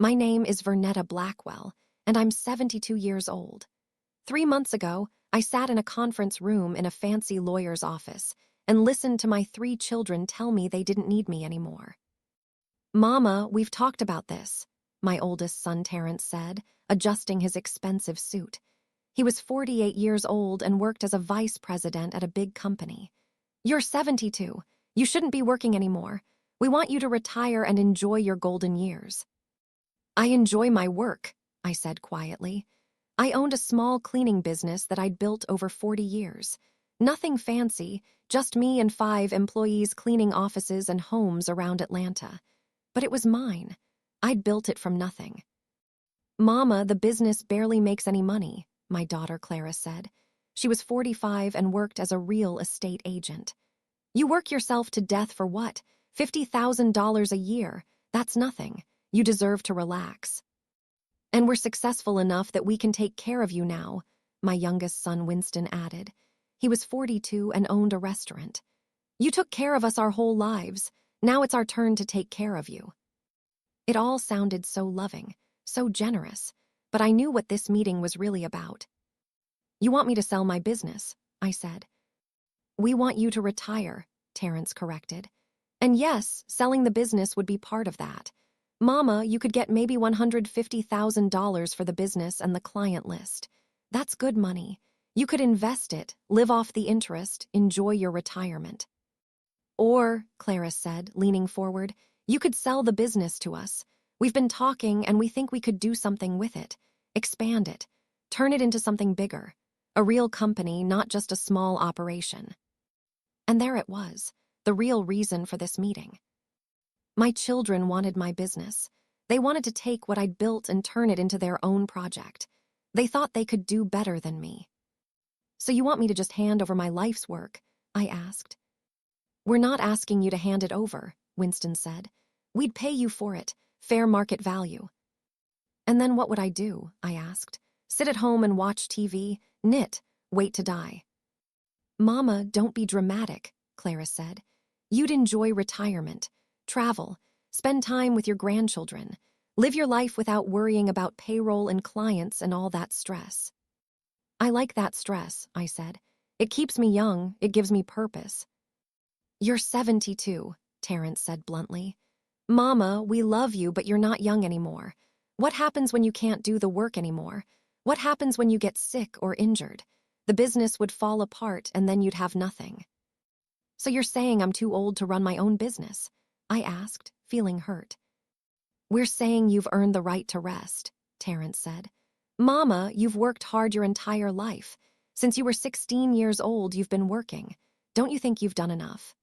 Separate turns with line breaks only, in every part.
My name is Vernetta Blackwell, and I'm 72 years old. 3 months ago, I sat in a conference room in a fancy lawyer's office and listened to my 3 children tell me they didn't need me anymore. Mama, we've talked about this, my oldest son Terrence said, adjusting his expensive suit. He was 48 years old and worked as a vice president at a big company. You're 72. You shouldn't be working anymore. We want you to retire and enjoy your golden years. I enjoy my work, I said quietly. I owned a small cleaning business that I'd built over 40 years. Nothing fancy, just me and 5 employees cleaning offices and homes around Atlanta. But it was mine. I'd built it from nothing. Mama, the business barely makes any money, my daughter Clara said. She was 45 and worked as a real estate agent. You work yourself to death for what? $50,000 a year. That's nothing. You deserve to relax. And we're successful enough that we can take care of you now, my youngest son Winston added. He was 42 and owned a restaurant. You took care of us our whole lives. Now it's our turn to take care of you. It all sounded so loving, so generous, but I knew what this meeting was really about. You want me to sell my business, I said. We want you to retire, Terrence corrected. And yes, selling the business would be part of that. Mama, you could get maybe $150,000 for the business and the client list. That's good money. You could invest it, live off the interest, enjoy your retirement. Or, Clara said, leaning forward, you could sell the business to us. We've been talking and we think we could do something with it. Expand it. Turn it into something bigger. A real company, not just a small operation. And there it was, the real reason for this meeting. My children wanted my business. They wanted to take what I'd built and turn it into their own project. They thought they could do better than me. So you want me to just hand over my life's work? I asked. We're not asking you to hand it over, Winston said. We'd pay you for it, fair market value. And then what would I do? I asked. Sit at home and watch TV, knit, wait to die. Mama, don't be dramatic, Clara said. You'd enjoy retirement. Travel, spend time with your grandchildren, live your life without worrying about payroll and clients and all that stress. I like that stress, I said. It keeps me young, it gives me purpose. You're 72, Terrence said bluntly. Mama, we love you, but you're not young anymore. What happens when you can't do the work anymore? What happens when you get sick or injured? The business would fall apart and then you'd have nothing. So you're saying I'm too old to run my own business? I asked, feeling hurt. We're saying you've earned the right to rest, Terrence said. Mama, you've worked hard your entire life. Since you were 16 years old, you've been working. Don't you think you've done enough?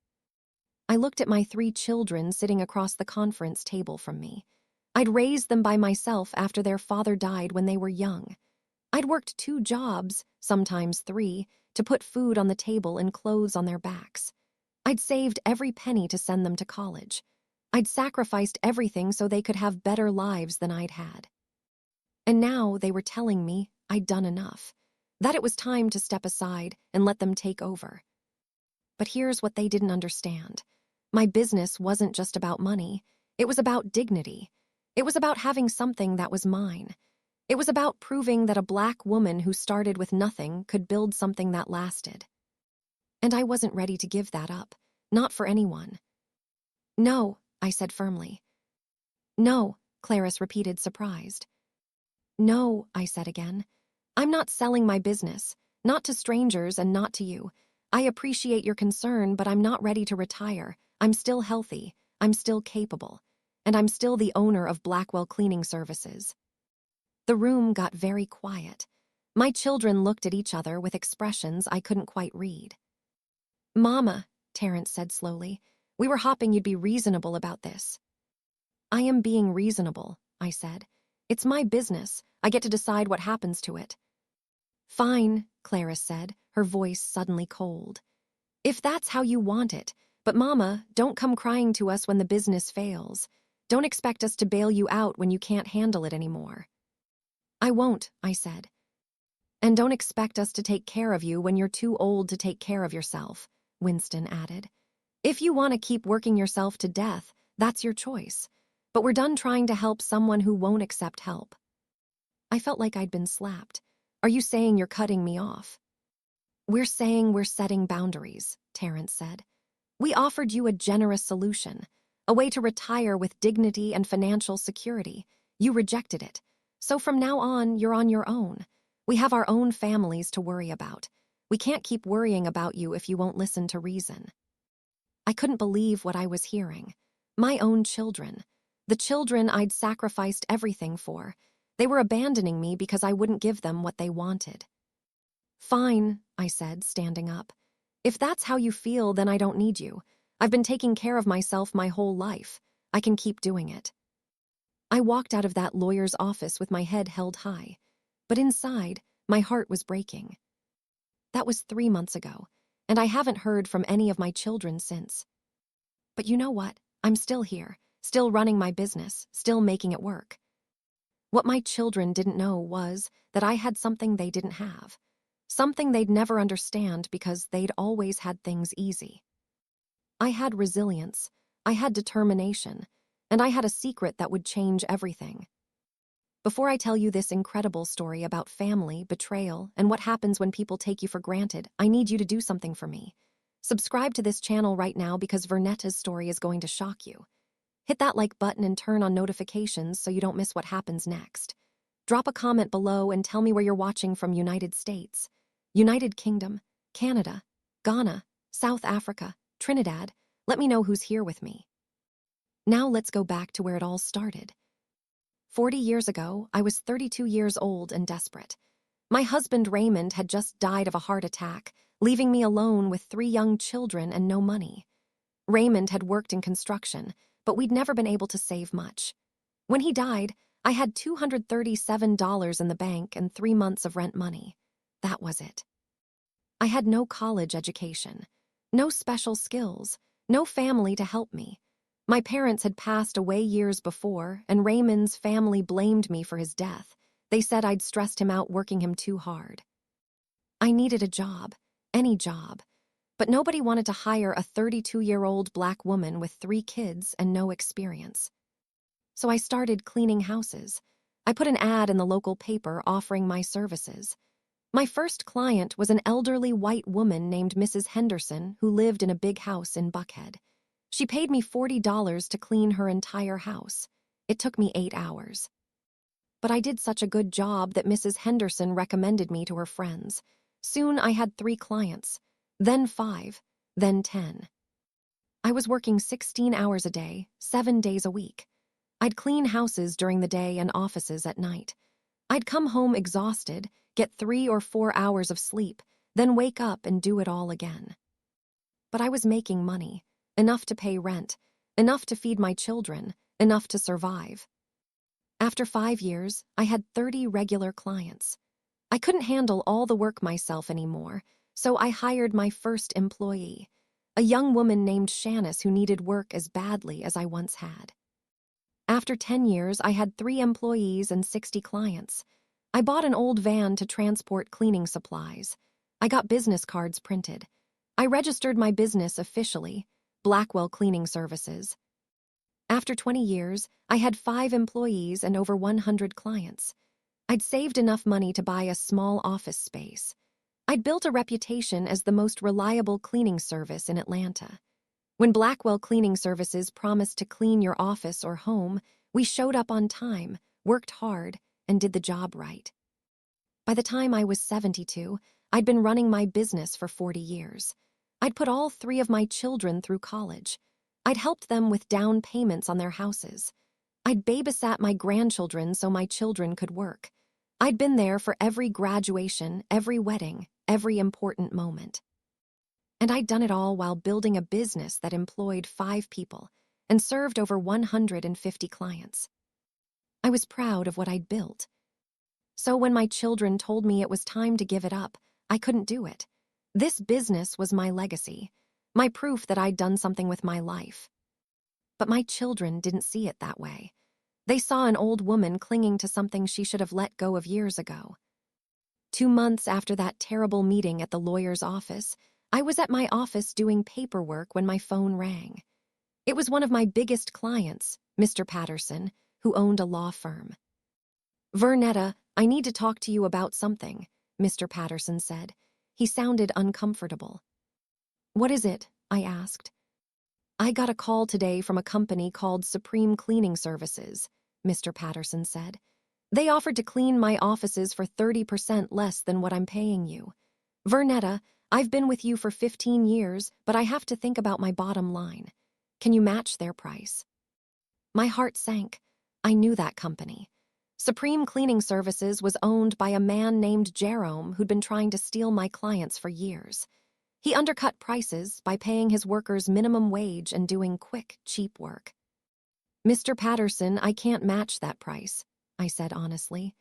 I looked at my 3 children sitting across the conference table from me. I'd raised them by myself after their father died when they were young. I'd worked 2 jobs, sometimes 3, to put food on the table and clothes on their backs. I'd saved every penny to send them to college. I'd sacrificed everything so they could have better lives than I'd had. And now they were telling me I'd done enough, that it was time to step aside and let them take over. But here's what they didn't understand. My business wasn't just about money. It was about dignity. It was about having something that was mine. It was about proving that a Black woman who started with nothing could build something that lasted. And I wasn't ready to give that up, not for anyone. No, I said firmly. No, Clarice repeated, surprised. No, I said again. I'm not selling my business, not to strangers and not to you. I appreciate your concern, but I'm not ready to retire. I'm still healthy, I'm still capable, and I'm still the owner of Blackwell Cleaning Services. The room got very quiet. My children looked at each other with expressions I couldn't quite read. Mama, Terrence said slowly, we were hoping you'd be reasonable about this. I am being reasonable, I said. It's my business. I get to decide what happens to it. Fine, Clara said, her voice suddenly cold. If that's how you want it, but Mama, don't come crying to us when the business fails. Don't expect us to bail you out when you can't handle it anymore. I won't, I said. And don't expect us to take care of you when you're too old to take care of yourself, Winston added. If you want to keep working yourself to death, that's your choice. but we're done trying to help someone who won't accept help." I felt like I'd been slapped. "Are you saying you're cutting me off?" "We're saying we're setting boundaries," Terrence said. "We offered you a generous solution, a way to retire with dignity and financial security. You rejected it. So from now on, you're on your own. We have our own families to worry about. We can't keep worrying about you if you won't listen to reason." I couldn't believe what I was hearing. My own children. The children I'd sacrificed everything for. They were abandoning me because I wouldn't give them what they wanted. "Fine," I said, standing up. "If that's how you feel, then I don't need you. I've been taking care of myself my whole life. I can keep doing it." I walked out of that lawyer's office with my head held high, but inside, my heart was breaking. That was 3 months ago, and I haven't heard from any of my children since. But you know what? I'm still here, still running my business, still making it work. What my children didn't know was that I had something they didn't have. Something they'd never understand because they'd always had things easy. I had resilience, I had determination, and I had a secret that would change everything. Before I tell you this incredible story about family, betrayal, and what happens when people take you for granted, I need you to do something for me. Subscribe to this channel right now because Vernetta's story is going to shock you. Hit that like button and turn on notifications so you don't miss what happens next. Drop a comment below and tell me where you're watching from. United States, United Kingdom, Canada, Ghana, South Africa, Trinidad. Let me know who's here with me. Now let's go back to where it all started. 40 years ago, I was 32 years old and desperate. My husband Raymond had just died of a heart attack, leaving me alone with 3 young children and no money. Raymond had worked in construction, but we'd never been able to save much. When he died, I had $237 in the bank and 3 months of rent money. That was it. I had no college education, no special skills, no family to help me. My parents had passed away years before, and Raymond's family blamed me for his death. They said I'd stressed him out working him too hard. I needed a job, any job, but nobody wanted to hire a 32-year-old black woman with 3 kids and no experience. So I started cleaning houses. I put an ad in the local paper offering my services. My first client was an elderly white woman named Mrs. Henderson who lived in a big house in Buckhead. She paid me $40 to clean her entire house. It took me 8 hours. But I did such a good job that Mrs. Henderson recommended me to her friends. Soon I had 3 clients, then 5, then 10. I was working 16 hours a day, 7 days a week. I'd clean houses during the day and offices at night. I'd come home exhausted, get 3 or 4 hours of sleep, then wake up and do it all again. But I was making money, enough to pay rent, enough to feed my children, enough to survive. After 5 years, I had 30 regular clients. I couldn't handle all the work myself anymore, so I hired my first employee, a young woman named Shanice who needed work as badly as I once had. After 10 years, I had 3 employees and 60 clients. I bought an old van to transport cleaning supplies. I got business cards printed. I registered my business officially, Blackwell Cleaning Services. After 20 years, I had 5 employees and over 100 clients. I'd saved enough money to buy a small office space. I'd built a reputation as the most reliable cleaning service in Atlanta. When Blackwell Cleaning Services promised to clean your office or home, we showed up on time, worked hard, and did the job right. By the time I was 72, I'd been running my business for 40 years. I'd put all 3 of my children through college. I'd helped them with down payments on their houses. I'd babysat my grandchildren so my children could work. I'd been there for every graduation, every wedding, every important moment. And I'd done it all while building a business that employed 5 people and served over 150 clients. I was proud of what I'd built. So when my children told me it was time to give it up, I couldn't do it. This business was my legacy, my proof that I'd done something with my life. But my children didn't see it that way. They saw an old woman clinging to something she should have let go of years ago. 2 months after that terrible meeting at the lawyer's office, I was at my office doing paperwork when my phone rang. It was one of my biggest clients, Mr. Patterson, who owned a law firm. Vernetta, I need to talk to you about something, Mr. Patterson said. He sounded uncomfortable. What is it? I asked. I got a call today from a company called Supreme Cleaning Services, Mr. Patterson said. They offered to clean my offices for 30% less than what I'm paying you. Vernetta, I've been with you for 15 years, but I have to think about my bottom line. Can you match their price? My heart sank. I knew that company. Supreme Cleaning Services was owned by a man named Jerome who'd been trying to steal my clients for years. He undercut prices by paying his workers minimum wage and doing quick, cheap work. Mr. Patterson, I can't match that price, I said honestly.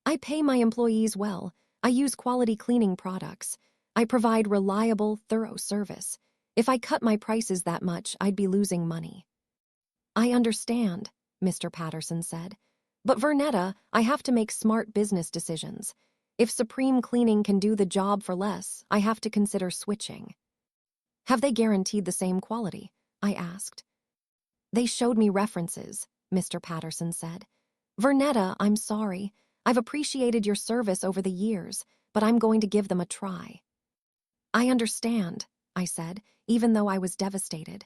I pay my employees well. I use quality cleaning products. I provide reliable, thorough service. If I cut my prices that much, I'd be losing money. I understand, Mr. Patterson said. But Vernetta, I have to make smart business decisions. If Supreme Cleaning can do the job for less, I have to consider switching. Have they guaranteed the same quality? I asked. They showed me references, Mr. Patterson said. Vernetta, I'm sorry. I've appreciated your service over the years, but I'm going to give them a try. I understand, I said, even though I was devastated.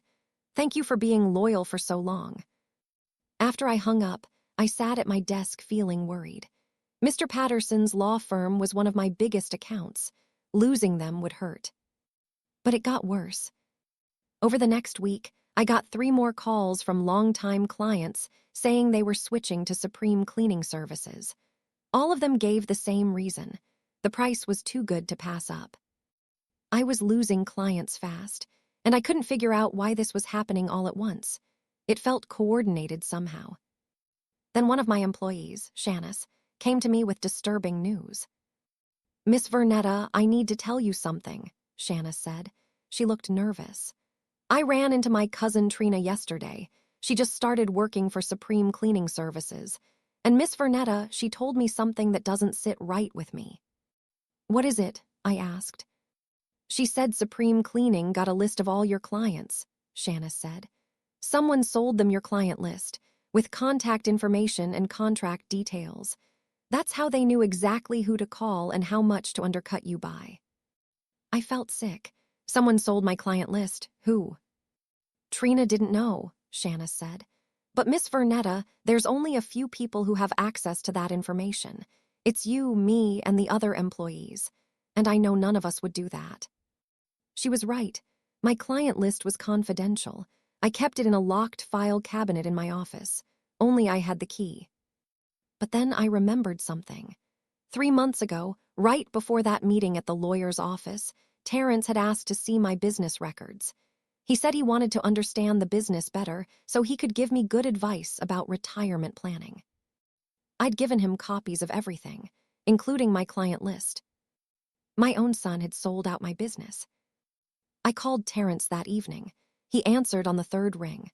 Thank you for being loyal for so long. After I hung up, I sat at my desk feeling worried. Mr. Patterson's law firm was one of my biggest accounts. Losing them would hurt. But it got worse. Over the next week, I got 3 more calls from longtime clients saying they were switching to Supreme Cleaning Services. All of them gave the same reason. The price was too good to pass up. I was losing clients fast, and I couldn't figure out why this was happening all at once. It felt coordinated somehow. Then one of my employees, Shanice, came to me with disturbing news. Miss Vernetta, I need to tell you something, Shanice said. She looked nervous. I ran into my cousin Trina yesterday. She just started working for Supreme Cleaning Services. And Miss Vernetta, she told me something that doesn't sit right with me. What is it? I asked. She said Supreme Cleaning got a list of all your clients, Shanice said. Someone sold them your client list, with contact information and contract details. That's how they knew exactly who to call and how much to undercut you by. I felt sick. Someone sold my client list. Who? Trina didn't know, Shanice said. But Miss Vernetta, there's only a few people who have access to that information. It's you, me, and the other employees. And I know none of us would do that. She was right. My client list was confidential. I kept it in a locked file cabinet in my office. Only I had the key. But then I remembered something. 3 months ago, right before that meeting at the lawyer's office, Terrence had asked to see my business records. He said he wanted to understand the business better so he could give me good advice about retirement planning. I'd given him copies of everything, including my client list. My own son had sold out my business. I called Terrence that evening. He answered on the 3rd ring.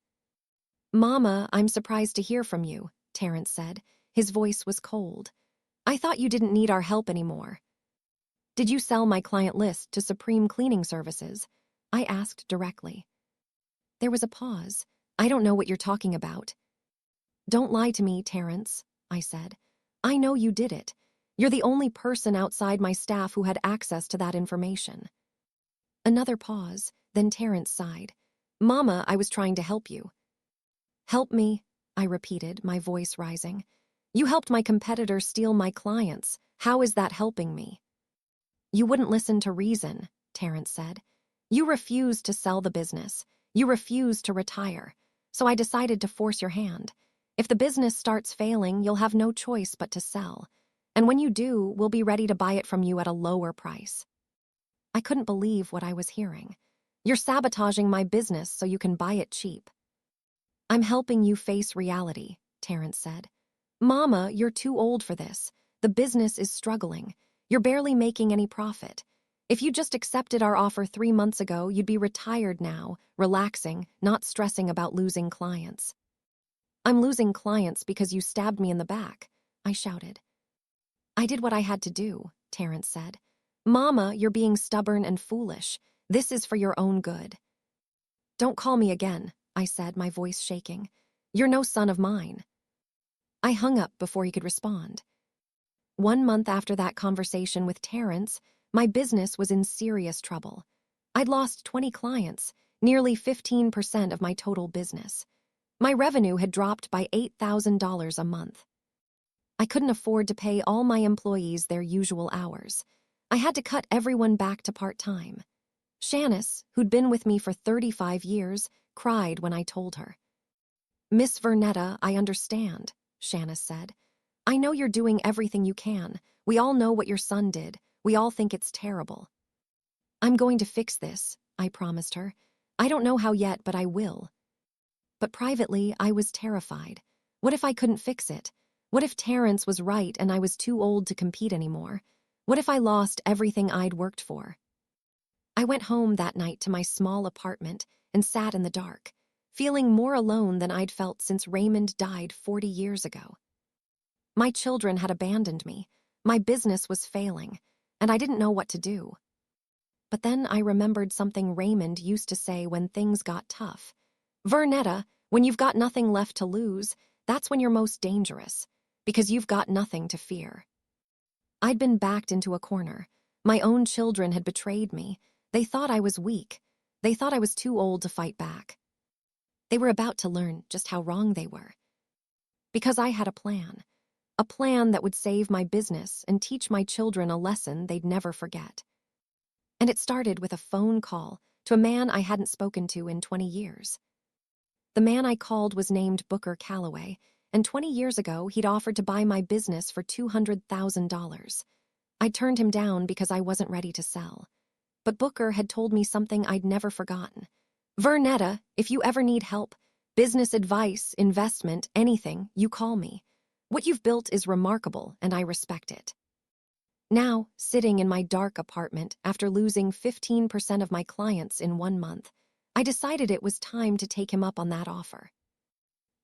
Mama, I'm surprised to hear from you, Terrence said. His voice was cold. I thought you didn't need our help anymore. Did you sell my client list to Supreme Cleaning Services? I asked directly. There was a pause. I don't know what you're talking about. Don't lie to me, Terrence, I said. I know you did it. You're the only person outside my staff who had access to that information. Another pause, then Terrence sighed. Mama, I was trying to help you. Help me, I repeated, my voice rising. You helped my competitor steal my clients. How is that helping me? You wouldn't listen to reason, Terrence said. You refused to sell the business. You refused to retire. So I decided to force your hand. If the business starts failing, you'll have no choice but to sell. And when you do, we'll be ready to buy it from you at a lower price. I couldn't believe what I was hearing. You're sabotaging my business so you can buy it cheap. I'm helping you face reality, Terrence said. Mama, you're too old for this. The business is struggling. You're barely making any profit. If you just accepted our offer 3 months ago, you'd be retired now, relaxing, not stressing about losing clients. I'm losing clients because you stabbed me in the back, I shouted. I did what I had to do, Terrence said. Mama, you're being stubborn and foolish. This is for your own good. Don't call me again, I said, my voice shaking. You're no son of mine. I hung up before he could respond. 1 month after that conversation with Terrence, my business was in serious trouble. I'd lost 20 clients, nearly 15% of my total business. My revenue had dropped by $8,000 a month. I couldn't afford to pay all my employees their usual hours. I had to cut everyone back to part-time. Shanice, who'd been with me for 35 years, cried when I told her. Miss Vernetta, I understand, Shanice said. I know you're doing everything you can. We all know what your son did. We all think it's terrible. I'm going to fix this, I promised her. I don't know how yet, but I will. But privately, I was terrified. What if I couldn't fix it? What if Terrence was right and I was too old to compete anymore? What if I lost everything I'd worked for? I went home that night to my small apartment and sat in the dark, feeling more alone than I'd felt since Raymond died 40 years ago. My children had abandoned me, my business was failing, and I didn't know what to do. But then I remembered something Raymond used to say when things got tough. Vernetta, when you've got nothing left to lose, that's when you're most dangerous, because you've got nothing to fear. I'd been backed into a corner. My own children had betrayed me. They thought I was weak. They thought I was too old to fight back. They were about to learn just how wrong they were. Because I had a plan that would save my business and teach my children a lesson they'd never forget. And it started with a phone call to a man I hadn't spoken to in 20 years. The man I called was named Booker Calloway, and 20 years ago he'd offered to buy my business for $200,000. I turned him down because I wasn't ready to sell. But Booker had told me something I'd never forgotten. Vernetta, if you ever need help, business advice, investment, anything, you call me. What you've built is remarkable, and I respect it. Now, sitting in my dark apartment after losing 15% of my clients in 1 month, I decided it was time to take him up on that offer.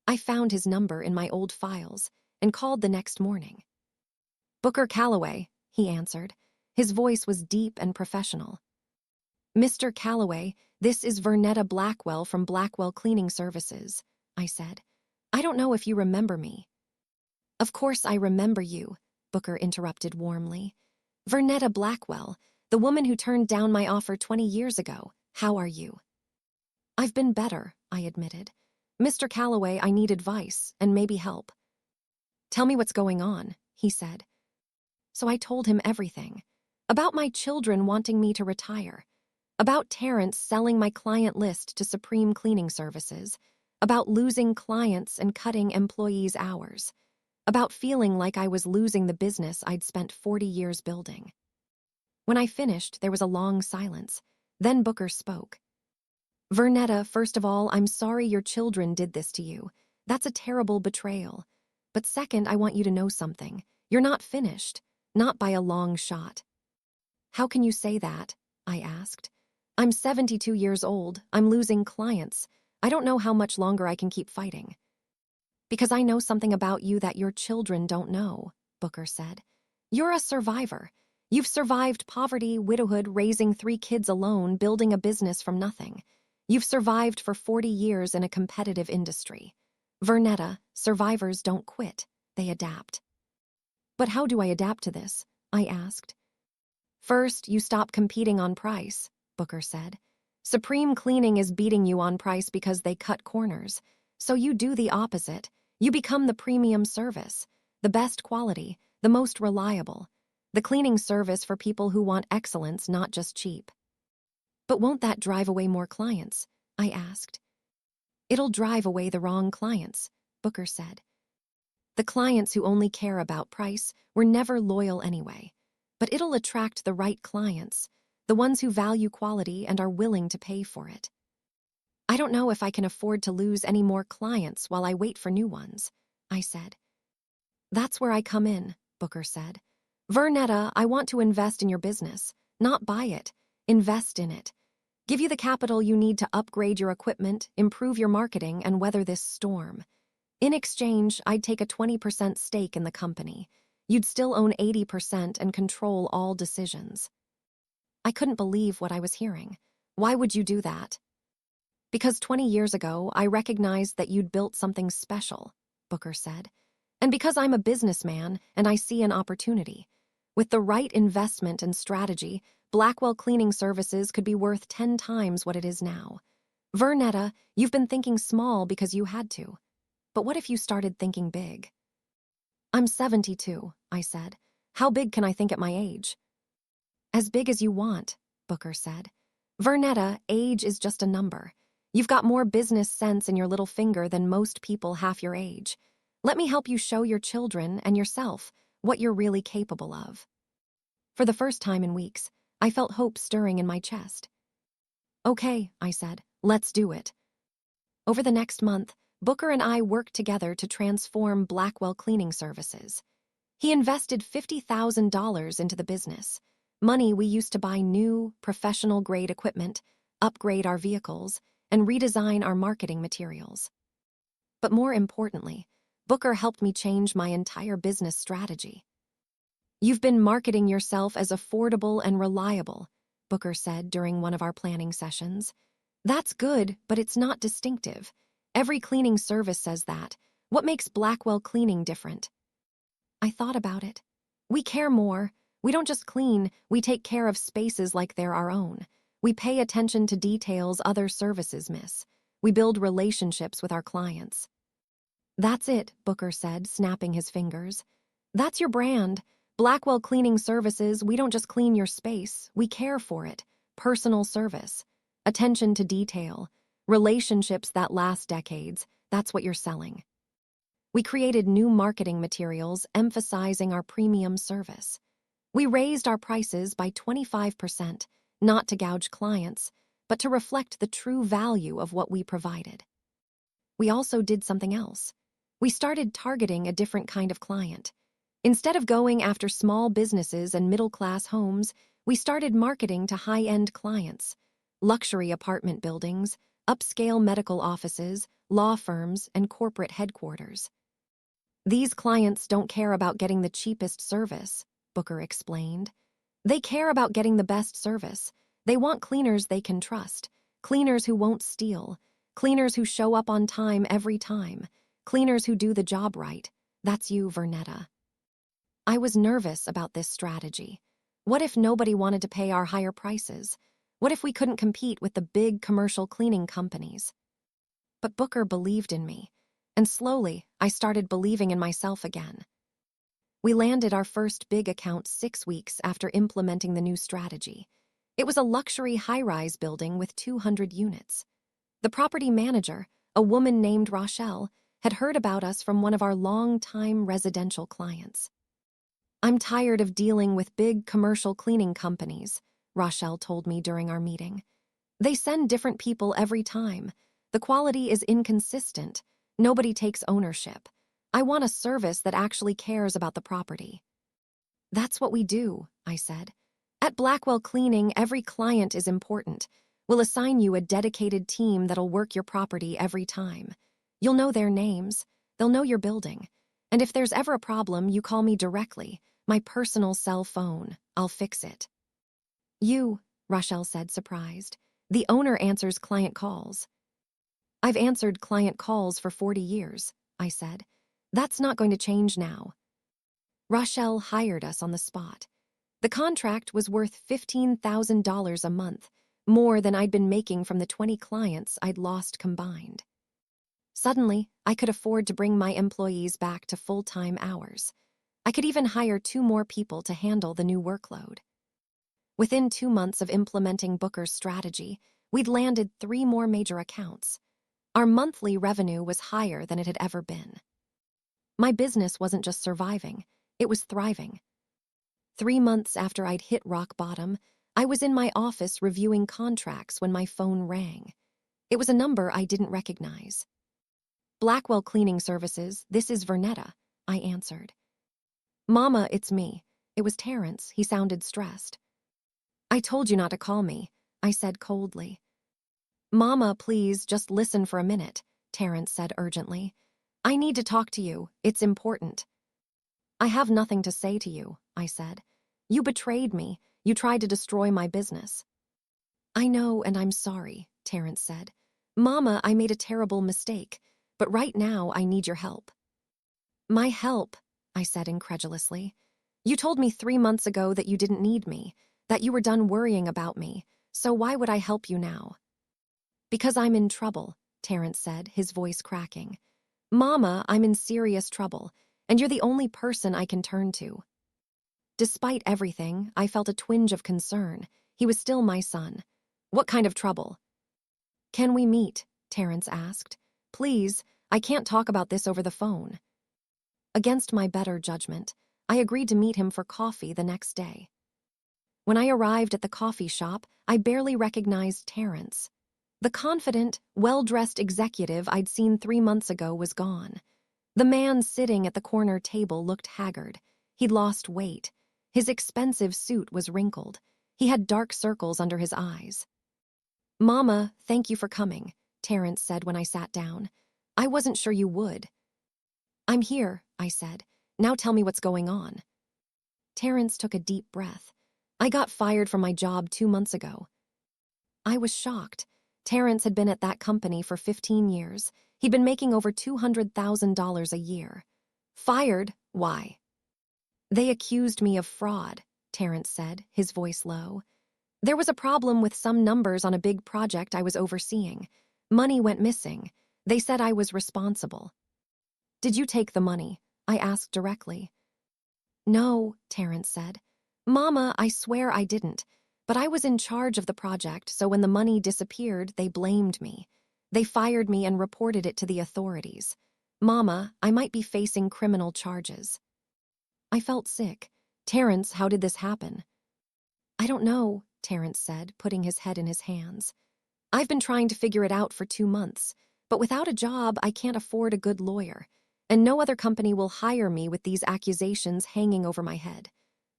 I found his number in my old files and called the next morning. Booker Calloway, he answered. His voice was deep and professional. Mr. Calloway, this is Vernetta Blackwell from Blackwell Cleaning Services, I said. I don't know if you remember me. Of course I remember you, Booker interrupted warmly. Vernetta Blackwell, the woman who turned down my offer 20 years ago. How are you? I've been better, I admitted. Mr. Calloway, I need advice and maybe help. Tell me what's going on, he said. So I told him everything. About my children wanting me to retire. About Terrence selling my client list to Supreme Cleaning Services. About losing clients and cutting employees' hours. About feeling like I was losing the business I'd spent 40 years building. When I finished, there was a long silence. Then Booker spoke. Vernetta, first of all, I'm sorry your children did this to you. That's a terrible betrayal. But second, I want you to know something. You're not finished. Not by a long shot. How can you say that? I asked. I'm 72 years old. I'm losing clients. I don't know how much longer I can keep fighting. Because I know something about you that your children don't know, Booker said. You're a survivor. You've survived poverty, widowhood, raising 3 kids alone, building a business from nothing. You've survived for 40 years in a competitive industry. Vernetta, survivors don't quit. They adapt. But how do I adapt to this? I asked. First, you stop competing on price, Booker said. Supreme Cleaning is beating you on price because they cut corners. So you do the opposite. You become the premium service, the best quality, the most reliable, the cleaning service for people who want excellence, not just cheap. But won't that drive away more clients? I asked. It'll drive away the wrong clients, Booker said. The clients who only care about price were never loyal anyway. But it'll attract the right clients, the ones who value quality and are willing to pay for it. I don't know if I can afford to lose any more clients while I wait for new ones, I said. That's where I come in, Booker said. Vernetta, I want to invest in your business, not buy it. Invest in it. Give you the capital you need to upgrade your equipment, improve your marketing, and weather this storm. In exchange, I'd take a 20% stake in the company. You'd still own 80% and control all decisions. I couldn't believe what I was hearing. Why would you do that? Because 20 years ago, I recognized that you'd built something special, Booker said. And because I'm a businessman and I see an opportunity. With the right investment and strategy, Blackwell Cleaning Services could be worth 10 times what it is now. Vernetta, you've been thinking small because you had to. But what if you started thinking big? I'm 72, I said. How big can I think at my age? As big as you want, Booker said. Vernetta, age is just a number. You've got more business sense in your little finger than most people half your age. Let me help you show your children and yourself what you're really capable of. For the first time in weeks, I felt hope stirring in my chest. Okay, I said, let's do it. Over the next month, Booker and I worked together to transform Blackwell Cleaning Services. He invested $50,000 into the business, money we used to buy new, professional-grade equipment, upgrade our vehicles, and redesign our marketing materials. But more importantly, Booker helped me change my entire business strategy. You've been marketing yourself as affordable and reliable, Booker said during one of our planning sessions. That's good, but it's not distinctive. Every cleaning service says that. What makes Blackwell Cleaning different? I thought about it. We care more. We don't just clean, we take care of spaces like they're our own. We pay attention to details other services miss. We build relationships with our clients. That's it, Booker said, snapping his fingers. That's your brand. Blackwell Cleaning Services, we don't just clean your space, we care for it. Personal service. Attention to detail. Relationships that last decades. That's what you're selling. We created new marketing materials emphasizing our premium service. We raised our prices by 25%, not to gouge clients, but to reflect the true value of what we provided. We also did something else. We started targeting a different kind of client. Instead of going after small businesses and middle-class homes, we started marketing to high-end clients, luxury apartment buildings, upscale medical offices, law firms, and corporate headquarters. These clients don't care about getting the cheapest service, Booker explained. They care about getting the best service. They want cleaners they can trust, cleaners who won't steal, cleaners who show up on time every time, cleaners who do the job right. That's you, Vernetta. I was nervous about this strategy. What if nobody wanted to pay our higher prices? What if we couldn't compete with the big commercial cleaning companies? But Booker believed in me, and slowly I started believing in myself again. We landed our first big account 6 weeks after implementing the new strategy. It was a luxury high-rise building with 200 units. The property manager, a woman named Rochelle, had heard about us from one of our long-time residential clients. I'm tired of dealing with big commercial cleaning companies, Rochelle told me during our meeting. They send different people every time. The quality is inconsistent. Nobody takes ownership. I want a service that actually cares about the property. That's what we do, I said. At Blackwell Cleaning, every client is important. We'll assign you a dedicated team that'll work your property every time. You'll know their names. They'll know your building. And if there's ever a problem, you call me directly. My personal cell phone. I'll fix it. You, Rochelle said, surprised. The owner answers client calls. I've answered client calls for 40 years, I said. That's not going to change now. Rochelle hired us on the spot. The contract was worth $15,000 a month, more than I'd been making from the 20 clients I'd lost combined. Suddenly, I could afford to bring my employees back to full-time hours. I could even hire 2 more people to handle the new workload. Within 2 months of implementing Booker's strategy, we'd landed 3 more major accounts. Our monthly revenue was higher than it had ever been. My business wasn't just surviving, it was thriving. 3 months after I'd hit rock bottom, I was in my office reviewing contracts when my phone rang. It was a number I didn't recognize. Blackwell Cleaning Services, this is Vernetta, I answered. Mama, it's me. It was Terrence. He sounded stressed. I told you not to call me, I said coldly. Mama, please, just listen for a minute, Terrence said urgently. I need to talk to you. It's important. I have nothing to say to you, I said. You betrayed me. You tried to destroy my business. I know, and I'm sorry, Terrence said. Mama, I made a terrible mistake, but right now I need your help. My help, I said incredulously. You told me 3 months ago that you didn't need me, that you were done worrying about me, so why would I help you now? Because I'm in trouble, Terrence said, his voice cracking. Mama, I'm in serious trouble, and you're the only person I can turn to. Despite everything, I felt a twinge of concern. He was still my son. What kind of trouble? Can we meet? Terrence asked. Please, I can't talk about this over the phone. Against my better judgment, I agreed to meet him for coffee the next day. When I arrived at the coffee shop, I barely recognized Terrence. The confident, well-dressed executive I'd seen 3 months ago was gone. The man sitting at the corner table looked haggard. He'd lost weight. His expensive suit was wrinkled. He had dark circles under his eyes. Mama, thank you for coming, Terrence said when I sat down. I wasn't sure you would. I'm here, I said. Now tell me what's going on. Terrence took a deep breath. I got fired from my job 2 months ago. I was shocked. Terrence had been at that company for 15 years. He'd been making over $200,000 a year. Fired? Why? They accused me of fraud, Terrence said, his voice low. There was a problem with some numbers on a big project I was overseeing. Money went missing. They said I was responsible. Did you take the money? I asked directly. No, Terrence said. Mama, I swear I didn't. But I was in charge of the project, so when the money disappeared, they blamed me. They fired me and reported it to the authorities. Mama, I might be facing criminal charges. I felt sick. Terrence, how did this happen? I don't know, Terrence said, putting his head in his hands. I've been trying to figure it out for 2 months, but without a job, I can't afford a good lawyer, and no other company will hire me with these accusations hanging over my head.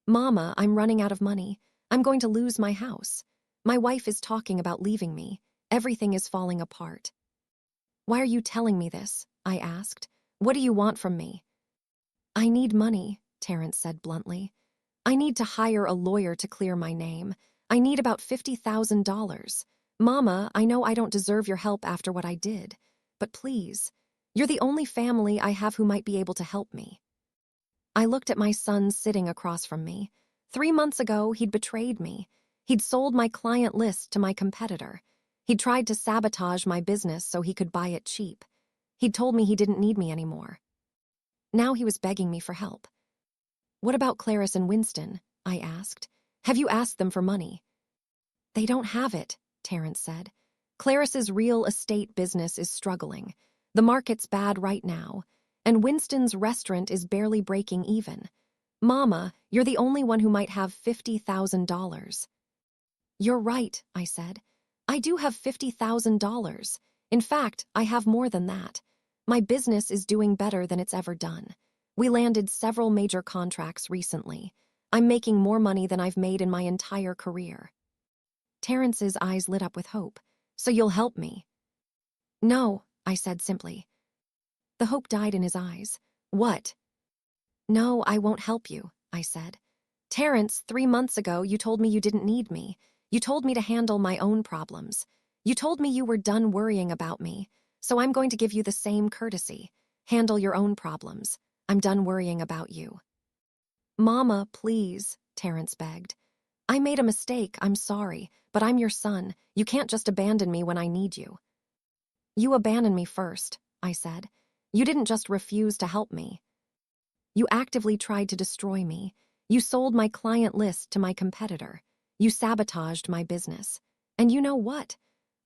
Mama, I'm running out of money. I'm going to lose my house. My wife is talking about leaving me. Everything is falling apart. Why are you telling me this? I asked. What do you want from me? I need money, Terrence said bluntly. I need to hire a lawyer to clear my name. I need about $50,000. Mama, I know I don't deserve your help after what I did, but please, you're the only family I have who might be able to help me. I looked at my son sitting across from me. 3 months ago, he'd betrayed me. He'd sold my client list to my competitor. He'd tried to sabotage my business so he could buy it cheap. He'd told me he didn't need me anymore. Now he was begging me for help. What about Clarice and Winston? I asked. Have you asked them for money? They don't have it, Terrence said. Clarice's real estate business is struggling. The market's bad right now, and Winston's restaurant is barely breaking even. Mama, you're the only one who might have $50,000. You're right, I said. I do have $50,000. In fact, I have more than that. My business is doing better than it's ever done. We landed several major contracts recently. I'm making more money than I've made in my entire career. Terrence's eyes lit up with hope. So you'll help me? No, I said simply. The hope died in his eyes. What? No, I won't help you, I said. Terrence, 3 months ago, you told me you didn't need me. You told me to handle my own problems. You told me you were done worrying about me, so I'm going to give you the same courtesy. Handle your own problems. I'm done worrying about you. Mama, please, Terrence begged. I made a mistake, I'm sorry, but I'm your son. You can't just abandon me when I need you. You abandoned me first, I said. You didn't just refuse to help me. You actively tried to destroy me. You sold my client list to my competitor. You sabotaged my business. And you know what?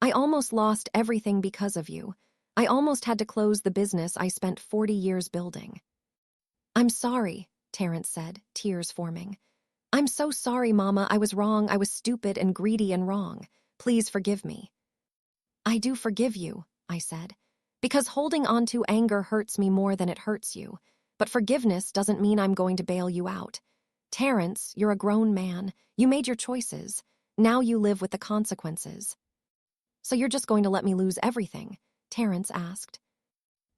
I almost lost everything because of you. I almost had to close the business I spent 40 years building. I'm sorry, Terrence said, tears forming. I'm so sorry, Mama. I was wrong. I was stupid and greedy and wrong. Please forgive me. I do forgive you, I said, because holding on to anger hurts me more than it hurts you. But forgiveness doesn't mean I'm going to bail you out. Terrence, you're a grown man. You made your choices. Now you live with the consequences. So you're just going to let me lose everything? Terrence asked.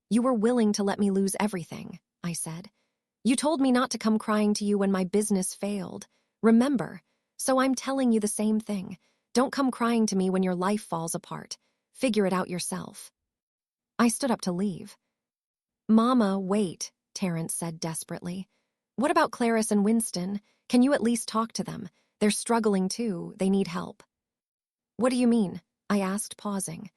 You were willing to let me lose everything, I said. You told me not to come crying to you when my business failed. Remember, so I'm telling you the same thing. Don't come crying to me when your life falls apart. Figure it out yourself. I stood up to leave. Mama, wait, Terrence said desperately. What about Clarice and Winston? Can you at least talk to them? They're struggling too. They need help. What do you mean? I asked, pausing.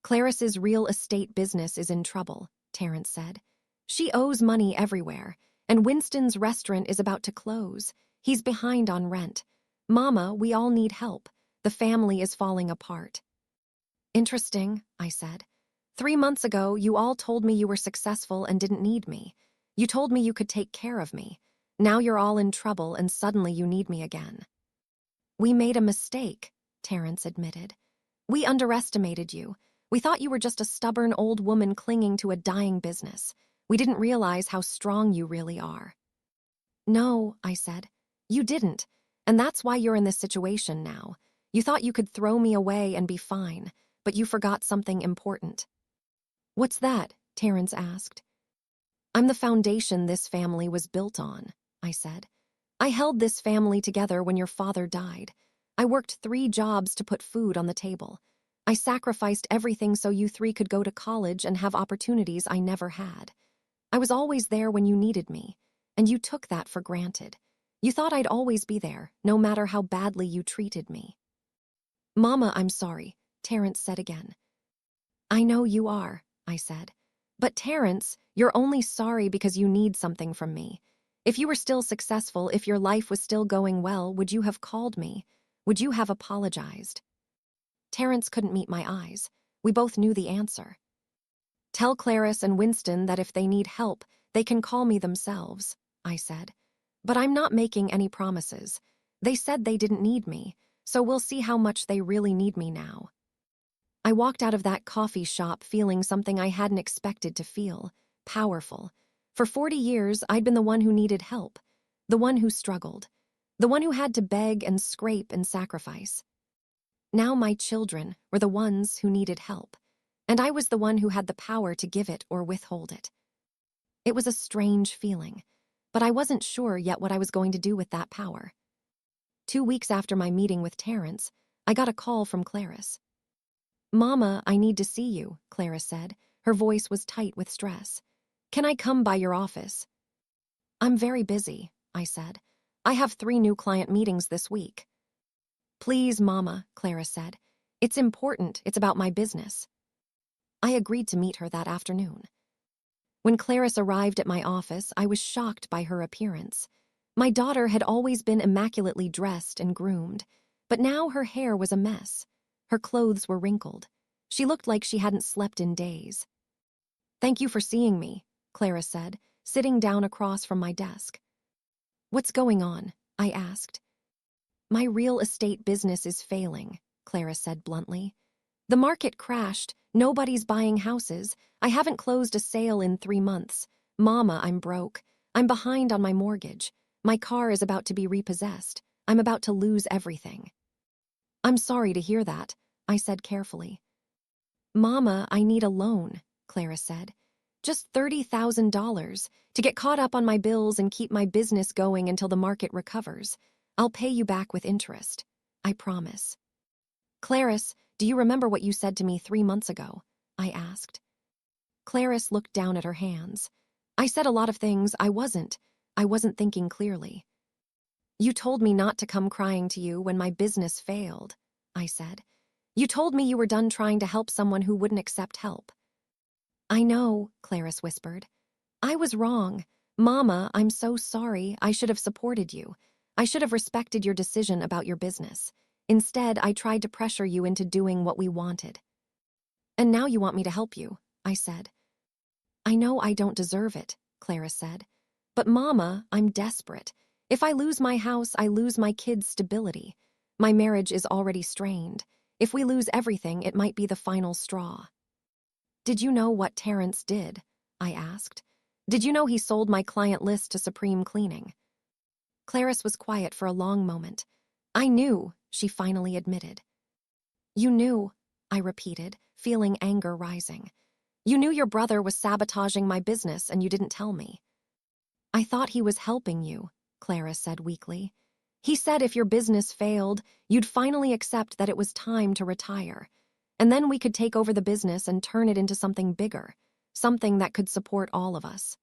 Clarice's real estate business is in trouble, Terrence said. She owes money everywhere, and Winston's restaurant is about to close. He's behind on rent. Mama, we all need help. The family is falling apart. Interesting, I said. 3 months ago, you all told me you were successful and didn't need me. You told me you could take care of me. Now you're all in trouble and suddenly you need me again. We made a mistake, Terrence admitted. We underestimated you. We thought you were just a stubborn old woman clinging to a dying business. We didn't realize how strong you really are. No, I said. You didn't. And that's why you're in this situation now. You thought you could throw me away and be fine, but you forgot something important. What's that? Terrence asked. I'm the foundation this family was built on, I said. I held this family together when your father died. I worked 3 jobs to put food on the table. I sacrificed everything so you 3 could go to college and have opportunities I never had. I was always there when you needed me, and you took that for granted. You thought I'd always be there, no matter how badly you treated me. Mama, I'm sorry, Terrence said again. I know you are, I said. But Terrence, you're only sorry because you need something from me. If you were still successful, if your life was still going well, would you have called me? Would you have apologized? Terrence couldn't meet my eyes. We both knew the answer. Tell Clarice and Winston that if they need help, they can call me themselves, I said. But I'm not making any promises. They said they didn't need me, so we'll see how much they really need me now. I walked out of that coffee shop feeling something I hadn't expected to feel, powerful. For 40 years, I'd been the one who needed help, the one who struggled, the one who had to beg and scrape and sacrifice. Now my children were the ones who needed help, and I was the one who had the power to give it or withhold it. It was a strange feeling, but I wasn't sure yet what I was going to do with that power. 2 weeks after my meeting with Terrence, I got a call from Clarice. Mama, I need to see you, Clarice said. Her voice was tight with stress. Can I come by your office? I'm very busy, I said. I have 3 new client meetings this week. Please, Mama, Clarice said. It's important. It's about my business. I agreed to meet her that afternoon. When Clarice arrived at my office, I was shocked by her appearance. My daughter had always been immaculately dressed and groomed, but now her hair was a mess. Her clothes were wrinkled. She looked like she hadn't slept in days. Thank you for seeing me, Clarice said, sitting down across from my desk. What's going on? I asked. My real estate business is failing, Clarice said bluntly. The market crashed. Nobody's buying houses. I haven't closed a sale in 3 months. Mama, I'm broke. I'm behind on my mortgage. My car is about to be repossessed. I'm about to lose everything. I'm sorry to hear that, I said carefully. Mama, I need a loan, Clarice said. Just $30,000 to get caught up on my bills and keep my business going until the market recovers. I'll pay you back with interest. I promise. Clarice, do you remember what you said to me 3 months ago? I asked. Clarice looked down at her hands. I said a lot of things. I wasn't thinking clearly. You told me not to come crying to you when my business failed, I said. You told me you were done trying to help someone who wouldn't accept help. I know, Clarice whispered. I was wrong. Mama, I'm so sorry. I should have supported you. I should have respected your decision about your business. Instead, I tried to pressure you into doing what we wanted. And now you want me to help you, I said. I know I don't deserve it, Clarice said. But Mama, I'm desperate. If I lose my house, I lose my kids' stability. My marriage is already strained. If we lose everything, it might be the final straw. Did you know what Terrence did? I asked. Did you know he sold my client list to Supreme Cleaning? Clarice was quiet for a long moment. I knew, she finally admitted. You knew, I repeated, feeling anger rising. You knew your brother was sabotaging my business and you didn't tell me. I thought he was helping you, Clarice said weakly. He said if your business failed, you'd finally accept that it was time to retire. And then we could take over the business and turn it into something bigger, something that could support all of us.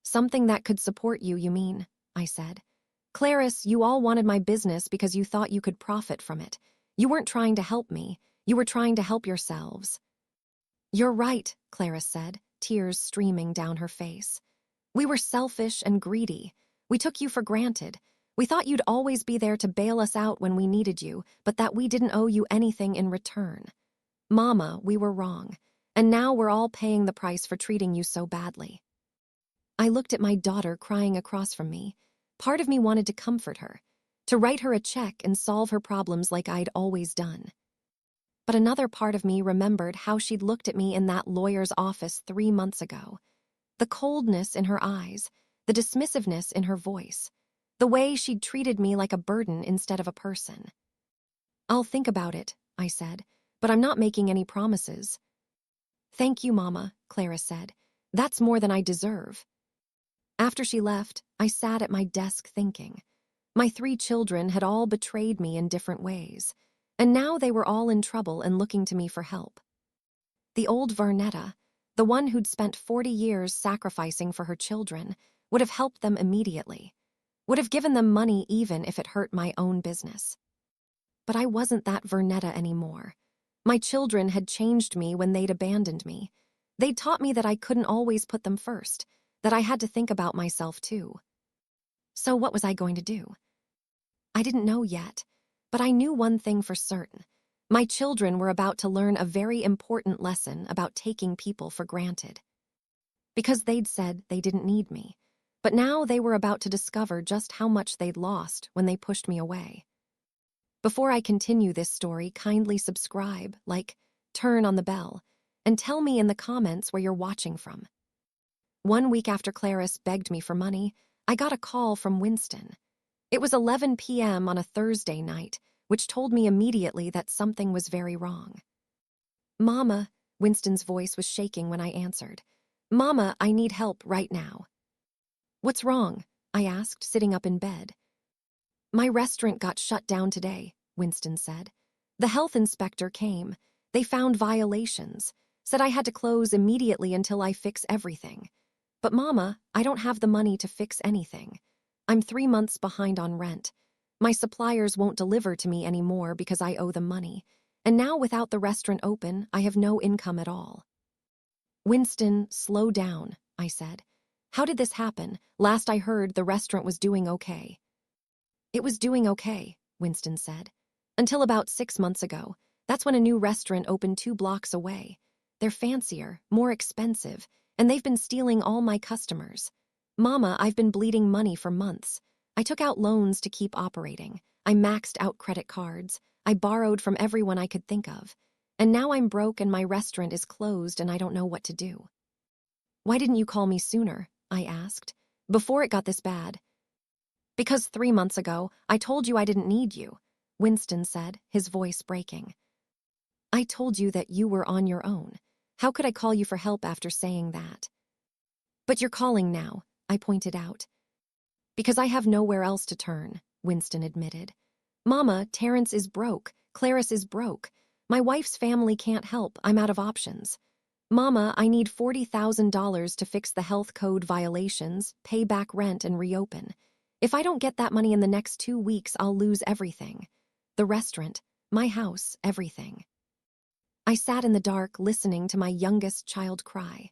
Something that could support you, you mean? I said. Clarice, you all wanted my business because you thought you could profit from it. You weren't trying to help me. You were trying to help yourselves. You're right, Clarice said, tears streaming down her face. We were selfish and greedy. We took you for granted. We thought you'd always be there to bail us out when we needed you, but that we didn't owe you anything in return. Mama, we were wrong. And now we're all paying the price for treating you so badly. I looked at my daughter crying across from me. Part of me wanted to comfort her, to write her a check and solve her problems like I'd always done. But another part of me remembered how she'd looked at me in that lawyer's office 3 months ago. The coldness in her eyes, the dismissiveness in her voice, the way she'd treated me like a burden instead of a person. I'll think about it, I said, but I'm not making any promises. Thank you, Mama, Clarice said. That's more than I deserve. After she left, I sat at my desk thinking. My 3 children had all betrayed me in different ways, and now they were all in trouble and looking to me for help. The old Vernetta, the one who'd spent 40 years sacrificing for her children, would have helped them immediately, would have given them money even if it hurt my own business. But I wasn't that Vernetta anymore. My children had changed me when they'd abandoned me. They'd taught me that I couldn't always put them first, that I had to think about myself too. So what was I going to do? I didn't know yet, but I knew one thing for certain. My children were about to learn a very important lesson about taking people for granted. Because they'd said they didn't need me, but now they were about to discover just how much they'd lost when they pushed me away. Before I continue this story, kindly subscribe, like, turn on the bell, and tell me in the comments where you're watching from. 1 week after Clarice begged me for money, I got a call from Winston. It was 11 p.m. on a Thursday night, which told me immediately that something was very wrong. Mama, Winston's voice was shaking when I answered. Mama, I need help right now. What's wrong? I asked, sitting up in bed. My restaurant got shut down today, Winston said. The health inspector came. They found violations, said I had to close immediately until I fix everything. But Mama, I don't have the money to fix anything. I'm 3 months behind on rent. My suppliers won't deliver to me anymore because I owe them money. And now without the restaurant open, I have no income at all. Winston, slow down, I said. How did this happen? Last I heard, the restaurant was doing okay. It was doing okay, Winston said. Until about 6 months ago. That's when a new restaurant opened 2 blocks away. They're fancier, more expensive, and they've been stealing all my customers. Mama, I've been bleeding money for months. I took out loans to keep operating. I maxed out credit cards. I borrowed from everyone I could think of. And now I'm broke and my restaurant is closed and I don't know what to do. Why didn't you call me sooner? I asked. Before it got this bad. Because 3 months ago, I told you I didn't need you, Winston said, his voice breaking. I told you that you were on your own. How could I call you for help after saying that? But you're calling now, I pointed out. Because I have nowhere else to turn, Winston admitted. Mama, Terrence is broke. Clarice is broke. My wife's family can't help. I'm out of options. Mama, I need $40,000 to fix the health code violations, pay back rent, and reopen. If I don't get that money in the next 2 weeks, I'll lose everything. The restaurant, my house, everything. I sat in the dark listening to my youngest child cry.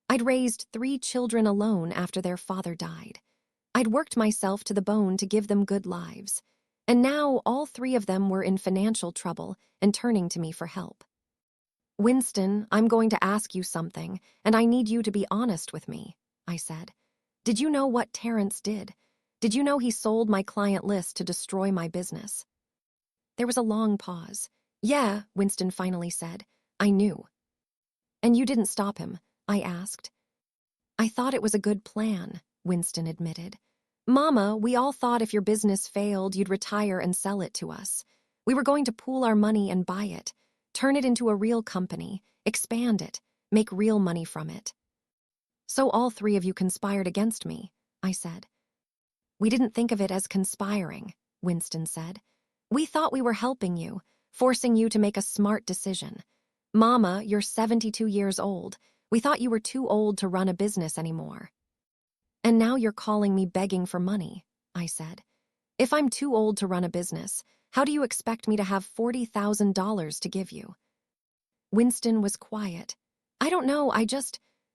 I'd raised 3 children alone after their father died. I'd worked myself to the bone to give them good lives. And now all 3 of them were in financial trouble and turning to me for help. Winston, I'm going to ask you something, and I need you to be honest with me, I said. Did you know what Terrence did? Did you know he sold my client list to destroy my business? There was a long pause. Yeah, Winston finally said. I knew. And you didn't stop him, I asked. I thought it was a good plan, Winston admitted. Mama, we all thought if your business failed, you'd retire and sell it to us. We were going to pool our money and buy it, turn it into a real company, expand it, make real money from it. So all 3 of you conspired against me, I said. We didn't think of it as conspiring, Winston said. We thought we were helping you, forcing you to make a smart decision. Mama, you're 72 years old. We thought you were too old to run a business anymore. And now you're calling me begging for money, I said. If I'm too old to run a business, how do you expect me to have $40,000 to give you? Winston was quiet. I don't know,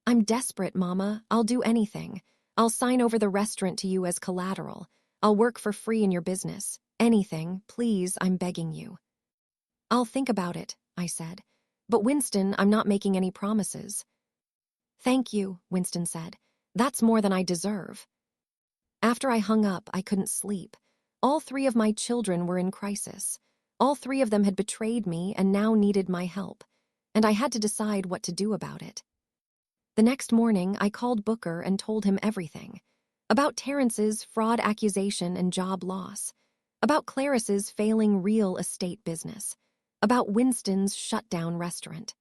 I'm desperate, Mama. I'll do anything. I'll sign over the restaurant to you as collateral. I'll work for free in your business. Anything, please, I'm begging you. I'll think about it, I said. But Winston, I'm not making any promises. Thank you, Winston said. That's more than I deserve. After I hung up, I couldn't sleep. All three of my children were in crisis. All three of them had betrayed me and now needed my help. And I had to decide what to do about it. The next morning, I called Booker and told him everything. About Terrence's fraud accusation and job loss. About Clarice's failing real estate business. About Winston's shutdown restaurant.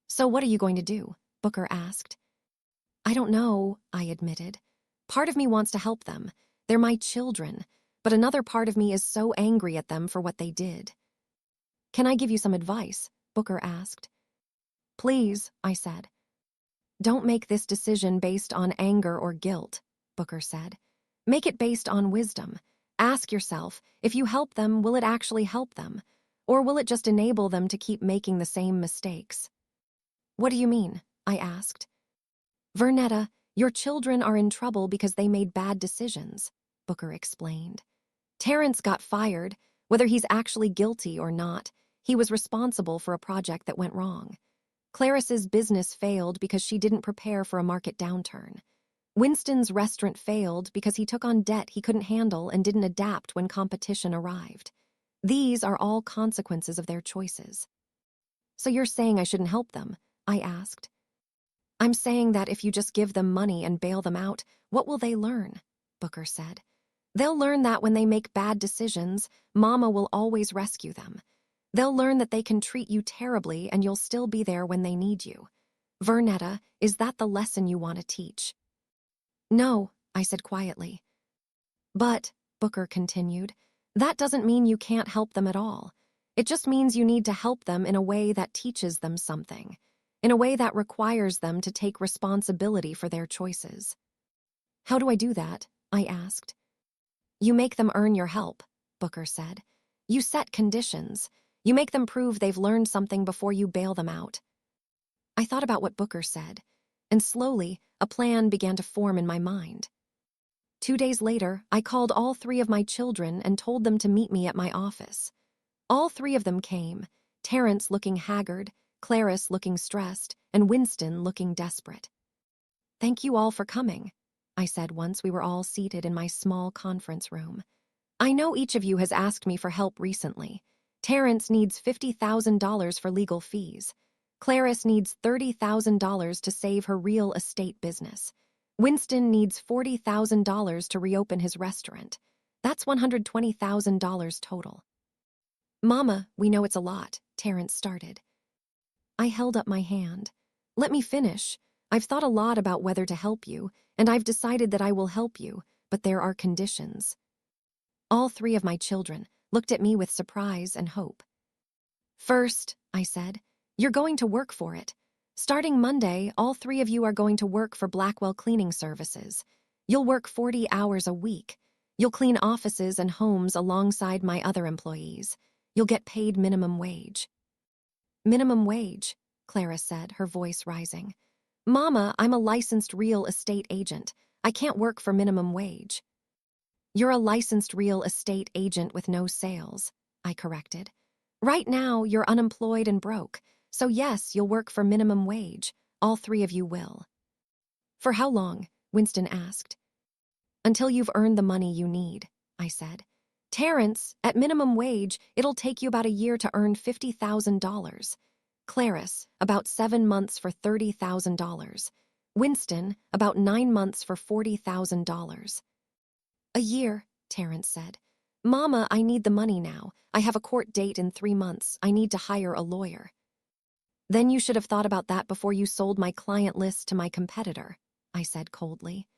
So what are you going to do? Booker asked. I don't know, I admitted. Part of me wants to help them. They're my children. But another part of me is so angry at them for what they did. Can I give you some advice? Booker asked. Please, I said. Don't make this decision based on anger or guilt, Booker said. Make it based on wisdom. Ask yourself, if you help them, will it actually help them? Or will it just enable them to keep making the same mistakes? What do you mean? I asked. Vernetta, your children are in trouble because they made bad decisions, Booker explained. Terrence got fired. Whether he's actually guilty or not, he was responsible for a project that went wrong. Clarice's business failed because she didn't prepare for a market downturn. Winston's restaurant failed because he took on debt he couldn't handle and didn't adapt when competition arrived. These are all consequences of their choices. So you're saying I shouldn't help them? I asked. I'm saying that if you just give them money and bail them out, what will they learn? Booker said. They'll learn that when they make bad decisions, Mama will always rescue them. They'll learn that they can treat you terribly and you'll still be there when they need you. Vernetta, is that the lesson you want to teach? No, I said quietly. But, Booker continued, that doesn't mean you can't help them at all. It just means you need to help them in a way that teaches them something, in a way that requires them to take responsibility for their choices. How do I do that? I asked. You make them earn your help, Booker said. You set conditions. You make them prove they've learned something before you bail them out. I thought about what Booker said, and slowly, a plan began to form in my mind. 2 days later, I called all three of my children and told them to meet me at my office. All three of them came, Terrence looking haggard, Clarice looking stressed, and Winston looking desperate. Thank you all for coming, I said once we were all seated in my small conference room. I know each of you has asked me for help recently. Terrence needs $50,000 for legal fees. Clarice needs $30,000 to save her real estate business. Winston needs $40,000 to reopen his restaurant. That's $120,000 total. Mama, we know it's a lot, Terrence started. I held up my hand. Let me finish. I've thought a lot about whether to help you, and I've decided that I will help you, but there are conditions. All three of my children looked at me with surprise and hope. First, I said, you're going to work for it. Starting Monday, all three of you are going to work for Blackwell Cleaning Services. You'll work 40 hours a week. You'll clean offices and homes alongside my other employees. You'll get paid minimum wage. Minimum wage, Clara said, her voice rising. Mama, I'm a licensed real estate agent. I can't work for minimum wage. You're a licensed real estate agent with no sales, I corrected. Right now, you're unemployed and broke, so yes, you'll work for minimum wage. All three of you will. For how long? Winston asked. Until you've earned the money you need, I said. Terrence, at minimum wage, it'll take you about a year to earn $50,000. Clarice, about 7 months for $30,000. Winston, about 9 months for $40,000. A year, Terrence said. Mama, I need the money now. I have a court date in 3 months. I need to hire a lawyer. Then you should have thought about that before you sold my client list to my competitor, I said coldly.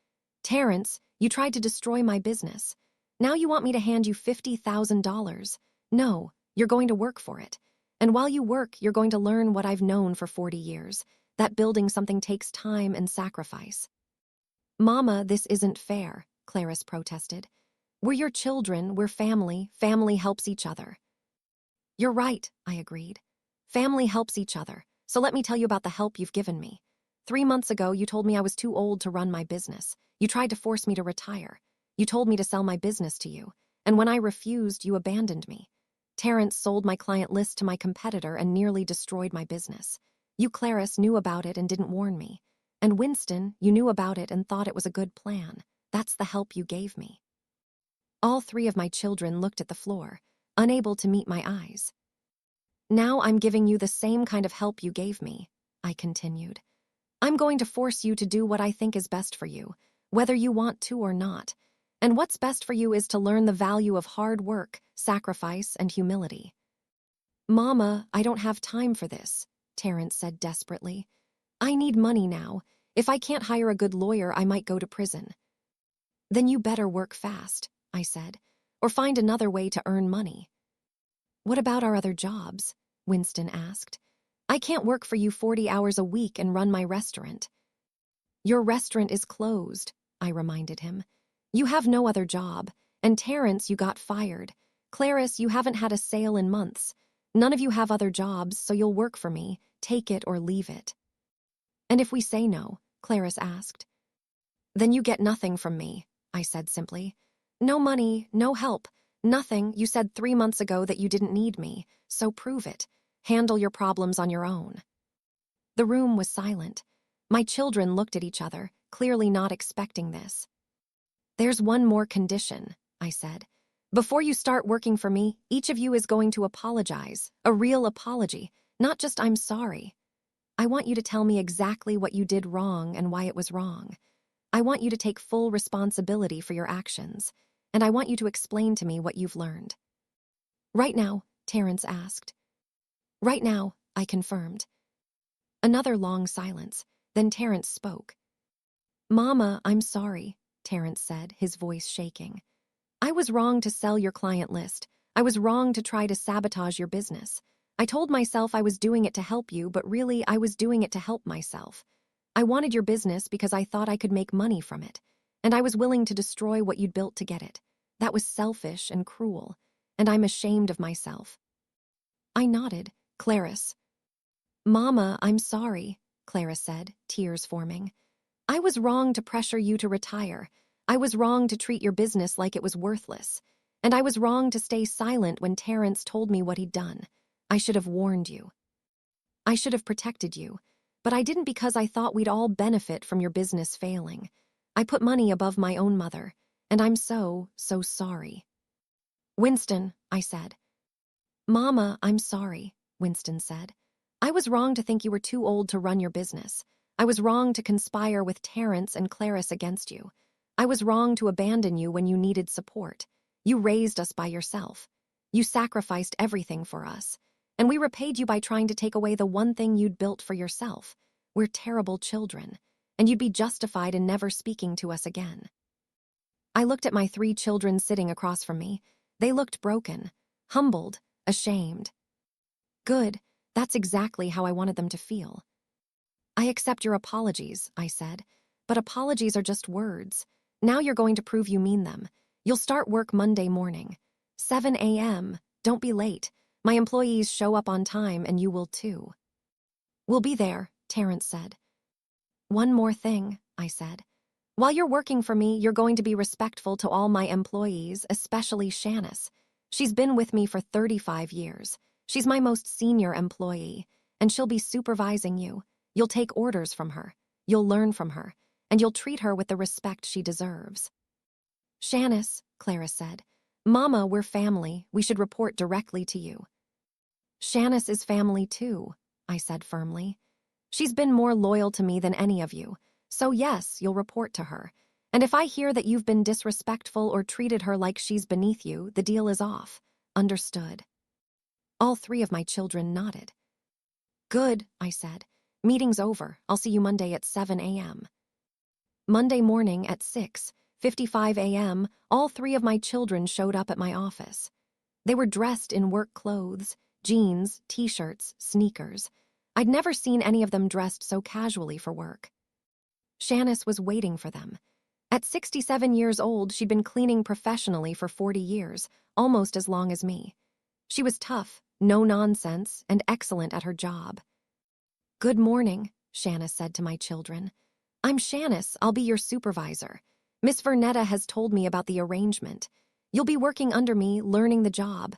Terrence, you tried to destroy my business. Now you want me to hand you $50,000. No, you're going to work for it. And while you work, you're going to learn what I've known for 40 years, that building something takes time and sacrifice. Mama, this isn't fair, Clarice protested. We're your children, we're family, family helps each other. You're right, I agreed. Family helps each other, so let me tell you about the help you've given me. 3 months ago, you told me I was too old to run my business. You tried to force me to retire. You told me to sell my business to you, and when I refused, you abandoned me. Terrence sold my client list to my competitor and nearly destroyed my business. You, Clarice, knew about it and didn't warn me. And Winston, you knew about it and thought it was a good plan. That's the help you gave me. All 3 of my children looked at the floor, unable to meet my eyes. Now I'm giving you the same kind of help you gave me, I continued. I'm going to force you to do what I think is best for you, whether you want to or not. And what's best for you is to learn the value of hard work, sacrifice, and humility. Mama, I don't have time for this, Terrence said desperately. I need money now. If I can't hire a good lawyer, I might go to prison. Then you better work fast, I said, or find another way to earn money. What about our other jobs? Winston asked. I can't work for you 40 hours a week and run my restaurant. Your restaurant is closed, I reminded him. You have no other job, and Terrence, you got fired. Clarice, you haven't had a sale in months. None of you have other jobs, so you'll work for me. Take it or leave it. And if we say no? Clarice asked. Then you get nothing from me, I said simply. No money, no help, nothing. You said 3 months ago that you didn't need me, so prove it. Handle your problems on your own. The room was silent. My children looked at each other, clearly not expecting this. There's one more condition, I said. Before you start working for me, each of you is going to apologize, a real apology, not just I'm sorry. I want you to tell me exactly what you did wrong and why it was wrong. I want you to take full responsibility for your actions, and I want you to explain to me what you've learned. Right now, Terrence asked. Right now, I confirmed. Another long silence, then Terrence spoke. Mama, I'm sorry, Terrence said, his voice shaking. I was wrong to sell your client list. I was wrong to try to sabotage your business. I told myself I was doing it to help you, but really I was doing it to help myself. I wanted your business because I thought I could make money from it, and I was willing to destroy what you'd built to get it. That was selfish and cruel, and I'm ashamed of myself. I nodded. Clarice. Mama, I'm sorry, Clarice said, tears forming. I was wrong to pressure you to retire. I was wrong to treat your business like it was worthless. And I was wrong to stay silent when Terrence told me what he'd done. I should have warned you. I should have protected you. But I didn't because I thought we'd all benefit from your business failing. I put money above my own mother, and I'm so sorry. Winston, I said. Mama, I'm sorry, Winston said. I was wrong to think you were too old to run your business. I was wrong to conspire with Terrence and Clarice against you. I was wrong to abandon you when you needed support. You raised us by yourself. You sacrificed everything for us. And we repaid you by trying to take away the one thing you'd built for yourself. We're terrible children, and you'd be justified in never speaking to us again. I looked at my 3 children sitting across from me. They looked broken, humbled, ashamed. Good, that's exactly how I wanted them to feel. I accept your apologies, I said, but apologies are just words. Now you're going to prove you mean them. You'll start work Monday morning. 7 a.m., don't be late. My employees show up on time and you will too. We'll be there, Terrence said. One more thing, I said. While you're working for me, you're going to be respectful to all my employees, especially Shanice. She's been with me for 35 years. She's my most senior employee, and she'll be supervising you. You'll take orders from her, you'll learn from her, and you'll treat her with the respect she deserves. Shanice, Clara said. Mama, we're family. We should report directly to you. Shanice is family too, I said firmly. She's been more loyal to me than any of you, so yes, you'll report to her. And if I hear that you've been disrespectful or treated her like she's beneath you, the deal is off. Understood. All 3 of my children nodded. Good, I said. Meeting's over. I'll see you Monday at 7 a.m. Monday morning at 6:55 a.m., all 3 of my children showed up at my office. They were dressed in work clothes, Jeans, t-shirts, sneakers. I'd never seen any of them dressed so casually for work. Shanice was waiting for them. At 67 years old, she'd been cleaning professionally for 40 years, almost as long as me. She was tough, no nonsense, and excellent at her job. "Good morning," Shanice said to my children. "I'm Shanice, I'll be your supervisor. Miss Vernetta has told me about the arrangement. You'll be working under me, learning the job.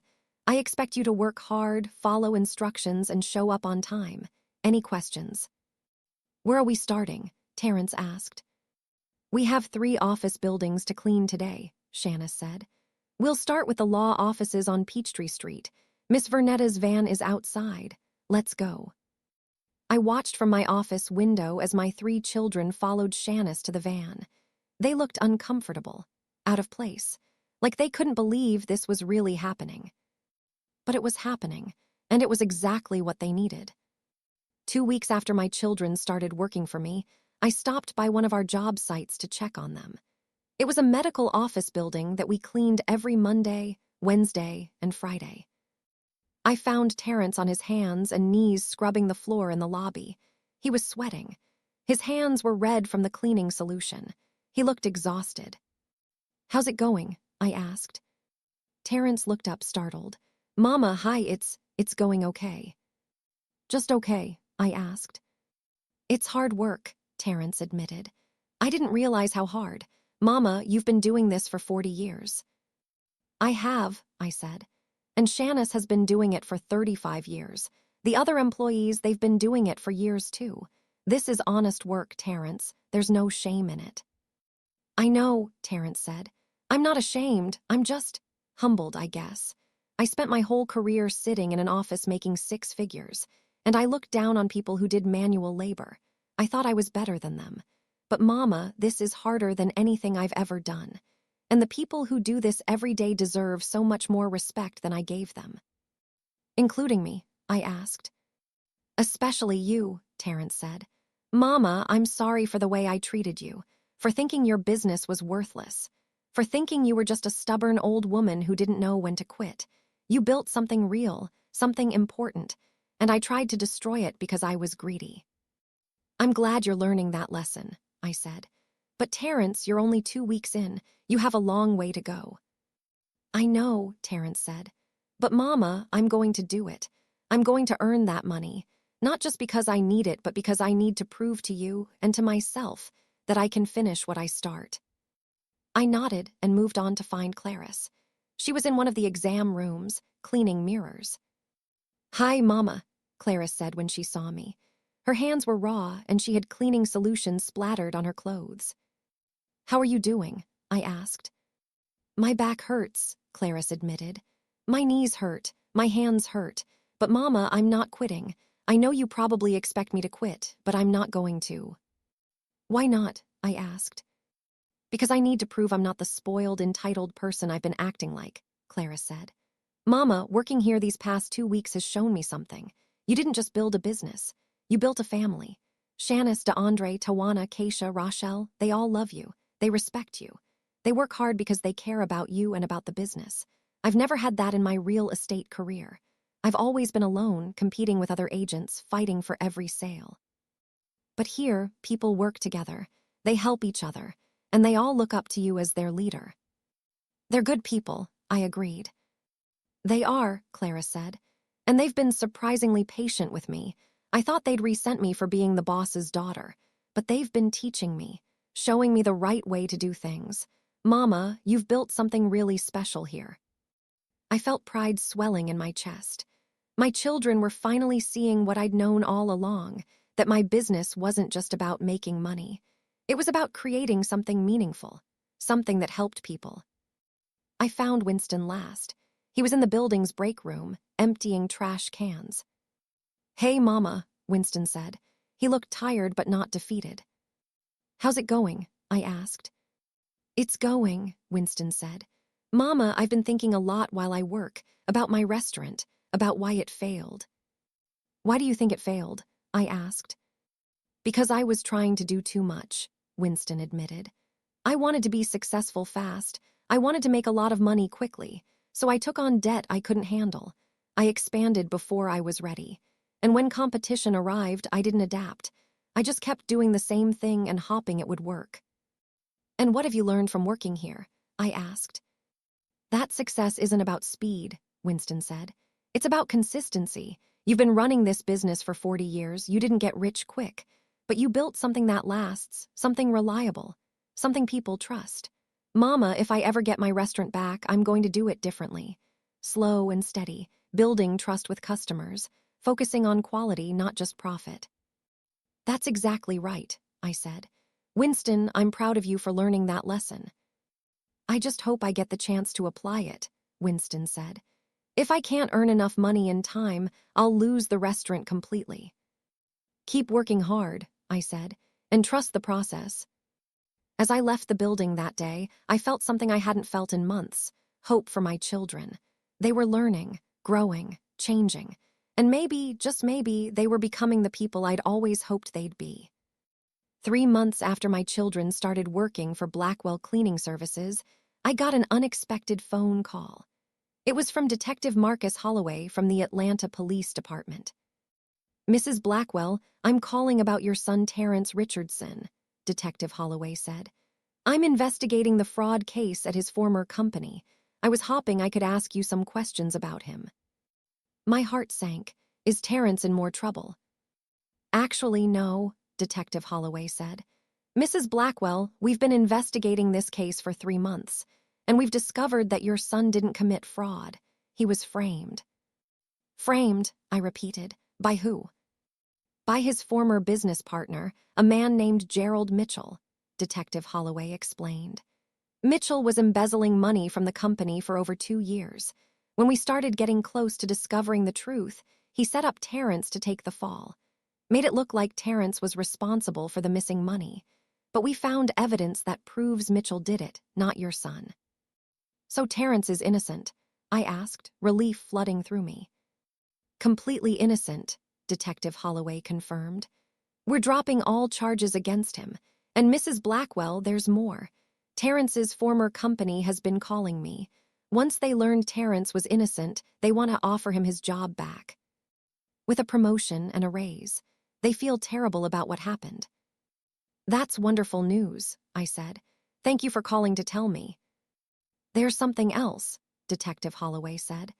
I expect you to work hard, follow instructions, and show up on time. Any questions?" "Where are we starting?" Terrence asked. "We have 3 office buildings to clean today," Shanice said. "We'll start with the law offices on Peachtree Street. Miss Vernetta's van is outside. Let's go." I watched from my office window as my 3 children followed Shanice to the van. They looked uncomfortable, out of place, like they couldn't believe this was really happening. But it was happening, and it was exactly what they needed. 2 weeks after my children started working for me, I stopped by one of our job sites to check on them. It was a medical office building that we cleaned every Monday, Wednesday, and Friday. I found Terrence on his hands and knees scrubbing the floor in the lobby. He was sweating. His hands were red from the cleaning solution. He looked exhausted. "How's it going?" I asked. Terrence looked up startled. "Mama, hi, it's going okay." "Just okay?" I asked. "It's hard work," Terrence admitted. "I didn't realize how hard. Mama, you've been doing this for 40 years. "I have," I said. "And Shanice has been doing it for 35 years. The other employees, they've been doing it for years too. This is honest work, Terrence. There's no shame in it." "I know," Terrence said. "I'm not ashamed. I'm just humbled, I guess. I spent my whole career sitting in an office making 6 figures, and I looked down on people who did manual labor. I thought I was better than them. But Mama, this is harder than anything I've ever done. And the people who do this every day deserve so much more respect than I gave them." "Including me?" I asked. "Especially you," Terrence said. "Mama, I'm sorry for the way I treated you, for thinking your business was worthless, for thinking you were just a stubborn old woman who didn't know when to quit. You built something real, something important, and I tried to destroy it because I was greedy." "I'm glad you're learning that lesson," I said. "But Terrence, you're only 2 weeks in. You have a long way to go." "I know," Terrence said. "But Mama, I'm going to do it. I'm going to earn that money. Not just because I need it, but because I need to prove to you and to myself that I can finish what I start." I nodded and moved on to find Clarice. She was in one of the exam rooms, cleaning mirrors. "Hi, Mama," Clarice said when she saw me. Her hands were raw, and she had cleaning solution splattered on her clothes. "How are you doing?" I asked. "My back hurts," Clarice admitted. "My knees hurt, my hands hurt. But Mama, I'm not quitting. I know you probably expect me to quit, but I'm not going to." "Why not?" I asked. "Because I need to prove I'm not the spoiled, entitled person I've been acting like," Clarice said. "Mama, working here these past 2 weeks has shown me something. You didn't just build a business. You built a family. Shanice, DeAndre, Tawana, Keisha, Rochelle, they all love you. They respect you. They work hard because they care about you and about the business. I've never had that in my real estate career. I've always been alone, competing with other agents, fighting for every sale. But here, people work together. They help each other, and they all look up to you as their leader." "They're good people," I agreed. "They are," Clara said, "and they've been surprisingly patient with me. I thought they'd resent me for being the boss's daughter, but they've been teaching me, showing me the right way to do things. Mama, you've built something really special here." I felt pride swelling in my chest. My children were finally seeing what I'd known all along, that my business wasn't just about making money. It was about creating something meaningful, something that helped people. I found Winston last. He was in the building's break room, emptying trash cans. "Hey, Mama," Winston said. He looked tired but not defeated. "How's it going?" I asked. "It's going," Winston said. "Mama, I've been thinking a lot while I work, about my restaurant, about why it failed." "Why do you think it failed?" I asked. "Because I was trying to do too much," Winston admitted. "I wanted to be successful fast. I wanted to make a lot of money quickly, so I took on debt I couldn't handle. I expanded before I was ready. And when competition arrived, I didn't adapt. I just kept doing the same thing and hoping it would work. And what have you learned from working here? I asked. That success isn't about speed, Winston said. It's about consistency. You've been running this business for 40 years. You didn't get rich quick, but you built something that lasts, something reliable, something people trust. Mama, if I ever get my restaurant back, I'm going to do it differently. Slow and steady, building trust with customers, focusing on quality, not just profit. That's exactly right, I said. Winston, I'm proud of you for learning that lesson. I just hope I get the chance to apply it, Winston said. If I can't earn enough money in time, I'll lose the restaurant completely. Keep working hard, I said, and trust the process. As I left the building that day, I felt something I hadn't felt in months, hope for my children. They were learning, growing, changing, and maybe, just maybe, they were becoming the people I'd always hoped they'd be. 3 months after my children started working for Blackwell Cleaning Services, I got an unexpected phone call. It was from Detective Marcus Holloway from the Atlanta Police Department. Mrs. Blackwell, I'm calling about your son Terrence Richardson, Detective Holloway said. I'm investigating the fraud case at his former company. I was hoping I could ask you some questions about him. My heart sank. Is Terrence in more trouble? Actually, no, Detective Holloway said. Mrs. Blackwell, we've been investigating this case for 3 months, and we've discovered that your son didn't commit fraud. He was framed. Framed, I repeated. By who? By his former business partner, a man named Gerald Mitchell, Detective Holloway explained. Mitchell was embezzling money from the company for over 2 years. When we started getting close to discovering the truth, he set up Terrence to take the fall. Made it look like Terrence was responsible for the missing money. But we found evidence that proves Mitchell did it, not your son. So Terrence is innocent? I asked, relief flooding through me. Completely innocent, Detective Holloway confirmed. We're dropping all charges against him. And Mrs. Blackwell, there's more. Terrence's former company has been calling me. Once they learned Terrence was innocent, they want to offer him his job back. With a promotion and a raise. They feel terrible about what happened. That's wonderful news, I said. Thank you for calling to tell me. There's something else, Detective Holloway said.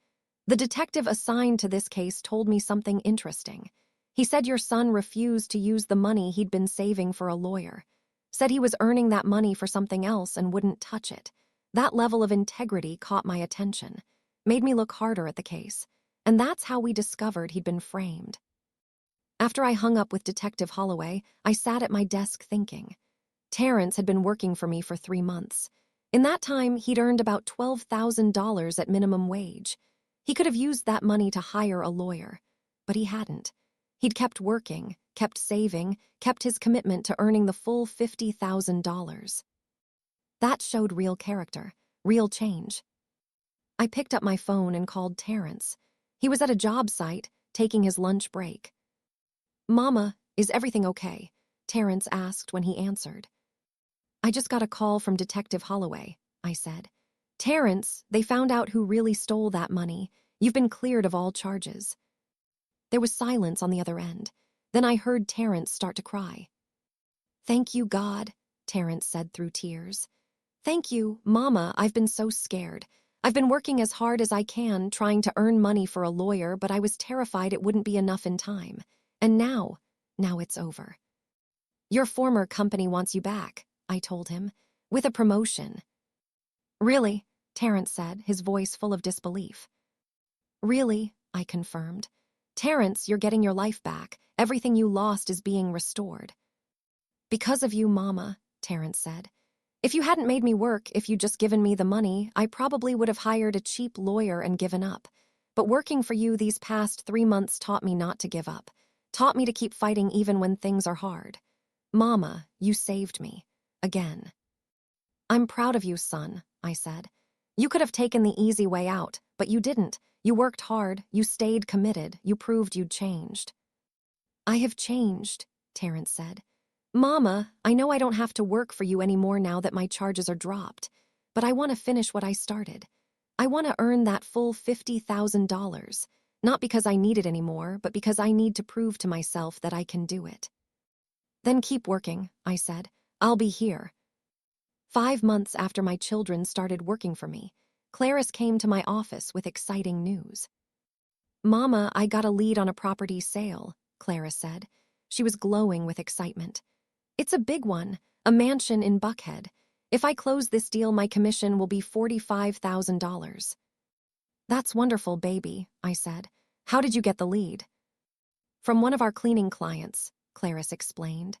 The detective assigned to this case told me something interesting. He said your son refused to use the money he'd been saving for a lawyer. Said he was earning that money for something else and wouldn't touch it. That level of integrity caught my attention, made me look harder at the case, and that's how we discovered he'd been framed. After I hung up with Detective Holloway, I sat at my desk thinking. Terrence had been working for me for 3 months. In that time, he'd earned about $12,000 at minimum wage. He could have used that money to hire a lawyer, but he hadn't. He'd kept working, kept saving, kept his commitment to earning the full $50,000. That showed real character, real change. I picked up my phone and called Terrence. He was at a job site, taking his lunch break. Mama, is everything okay? Terrence asked when he answered. I just got a call from Detective Holloway, I said. Terrence, they found out who really stole that money. You've been cleared of all charges. There was silence on the other end. Then I heard Terrence start to cry. Thank you, God, Terrence said through tears. Thank you, Mama, I've been so scared. I've been working as hard as I can, trying to earn money for a lawyer, but I was terrified it wouldn't be enough in time. And now it's over. Your former company wants you back, I told him, with a promotion. Really? Terrence said, his voice full of disbelief. Really? I confirmed. Terrence, you're getting your life back. Everything you lost is being restored. Because of you, Mama, Terrence said. If you hadn't made me work, if you'd just given me the money, I probably would have hired a cheap lawyer and given up. But working for you these past 3 months taught me not to give up. Taught me to keep fighting even when things are hard. Mama, you saved me. Again. I'm proud of you, son, I said. You could have taken the easy way out, but you didn't. You worked hard, you stayed committed, you proved you'd changed. I have changed, Terrence said. Mama, I know I don't have to work for you anymore now that my charges are dropped, but I want to finish what I started. I want to earn that full $50,000. Not because I need it anymore, but because I need to prove to myself that I can do it. Then keep working, I said. I'll be here. 5 months after my children started working for me, Clarice came to my office with exciting news. Mama, I got a lead on a property sale, Clarice said. She was glowing with excitement. It's a big one, a mansion in Buckhead. If I close this deal, my commission will be $45,000. That's wonderful, baby, I said. How did you get the lead? From one of our cleaning clients, Clarice explained.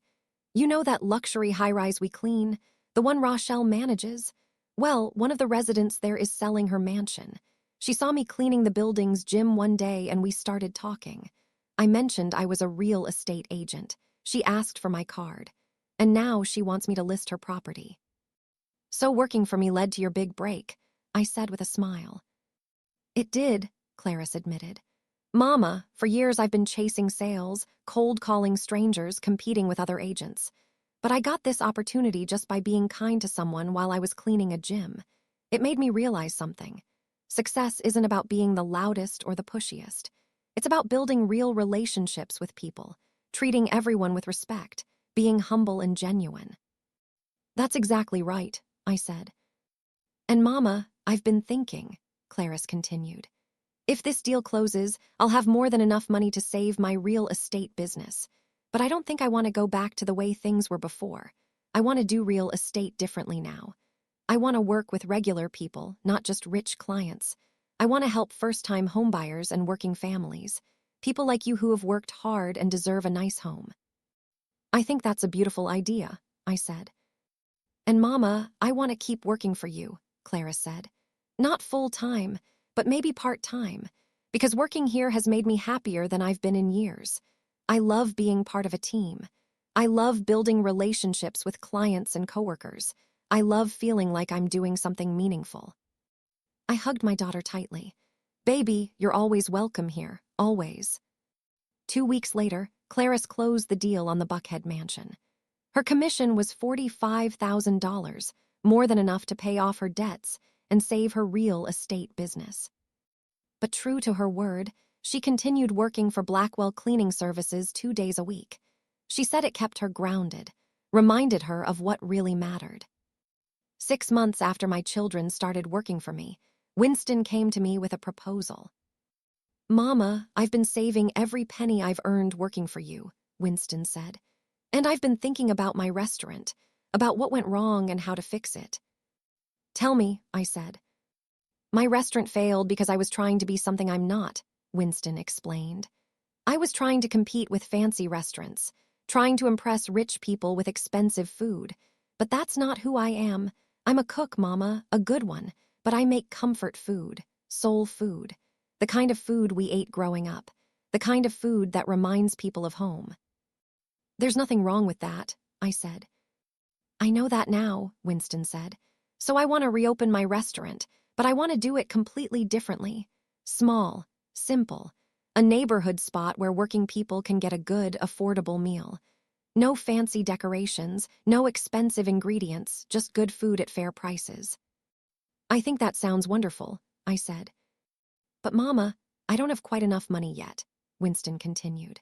You know that luxury high-rise we clean, the one Rochelle manages? Well, one of the residents there is selling her mansion. She saw me cleaning the building's gym one day and we started talking. I mentioned I was a real estate agent. She asked for my card. And now she wants me to list her property. So working for me led to your big break, I said with a smile. It did, Clarice admitted. Mama, for years I've been chasing sales, cold calling strangers, competing with other agents. But I got this opportunity just by being kind to someone while I was cleaning a gym. It made me realize something. Success isn't about being the loudest or the pushiest. It's about building real relationships with people, treating everyone with respect, being humble and genuine. That's exactly right, I said. And Mama, I've been thinking, Clarice continued. If this deal closes, I'll have more than enough money to save my real estate business. But I don't think I want to go back to the way things were before. I want to do real estate differently now. I want to work with regular people, not just rich clients. I want to help first-time homebuyers and working families, people like you who have worked hard and deserve a nice home. I think that's a beautiful idea, I said. And Mama, I want to keep working for you, Clarice said. Not full-time, but maybe part-time, because working here has made me happier than I've been in years. I love being part of a team. I love building relationships with clients and coworkers. I love feeling like I'm doing something meaningful. I hugged my daughter tightly. Baby, you're always welcome here, always. 2 weeks later, Clarice closed the deal on the Buckhead mansion. Her commission was $45,000, more than enough to pay off her debts and save her real estate business. But true to her word, she continued working for Blackwell Cleaning Services 2 days a week. She said it kept her grounded, reminded her of what really mattered. 6 months after my children started working for me, Winston came to me with a proposal. Mama, I've been saving every penny I've earned working for you, Winston said. And I've been thinking about my restaurant, about what went wrong and how to fix it. Tell me, I said. My restaurant failed because I was trying to be something I'm not, Winston explained. I was trying to compete with fancy restaurants, trying to impress rich people with expensive food. But that's not who I am. I'm a cook, Mama, a good one, but I make comfort food, soul food, the kind of food we ate growing up, the kind of food that reminds people of home. There's nothing wrong with that, I said. I know that now, Winston said. So I want to reopen my restaurant, but I want to do it completely differently. Small, simple, a neighborhood spot where working people can get a good, affordable meal. No fancy decorations, no expensive ingredients, just good food at fair prices. I think that sounds wonderful, I said. But Mama, I don't have quite enough money yet, Winston continued.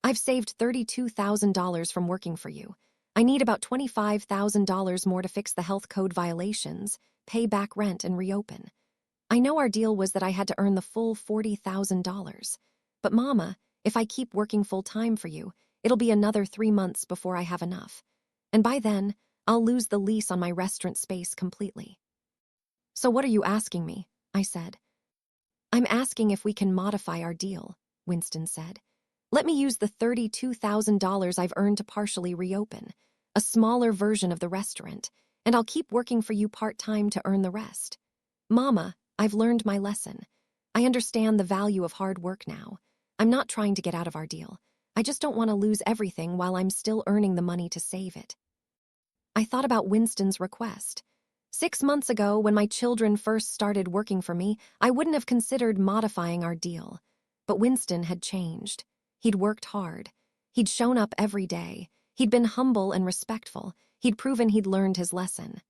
I've saved $32,000 from working for you. I need about $25,000 more to fix the health code violations, pay back rent, and reopen. I know our deal was that I had to earn the full $40,000. But Mama, if I keep working full-time for you, it'll be another 3 months before I have enough. And by then, I'll lose the lease on my restaurant space completely. So what are you asking me? I said. I'm asking if we can modify our deal, Winston said. Let me use the $32,000 I've earned to partially reopen, a smaller version of the restaurant, and I'll keep working for you part-time to earn the rest. Mama, I've learned my lesson. I understand the value of hard work now. I'm not trying to get out of our deal. I just don't want to lose everything while I'm still earning the money to save it. I thought about Winston's request. 6 months ago, when my children first started working for me, I wouldn't have considered modifying our deal. But Winston had changed. He'd worked hard. He'd shown up every day. He'd been humble and respectful. He'd proven he'd learned his lesson.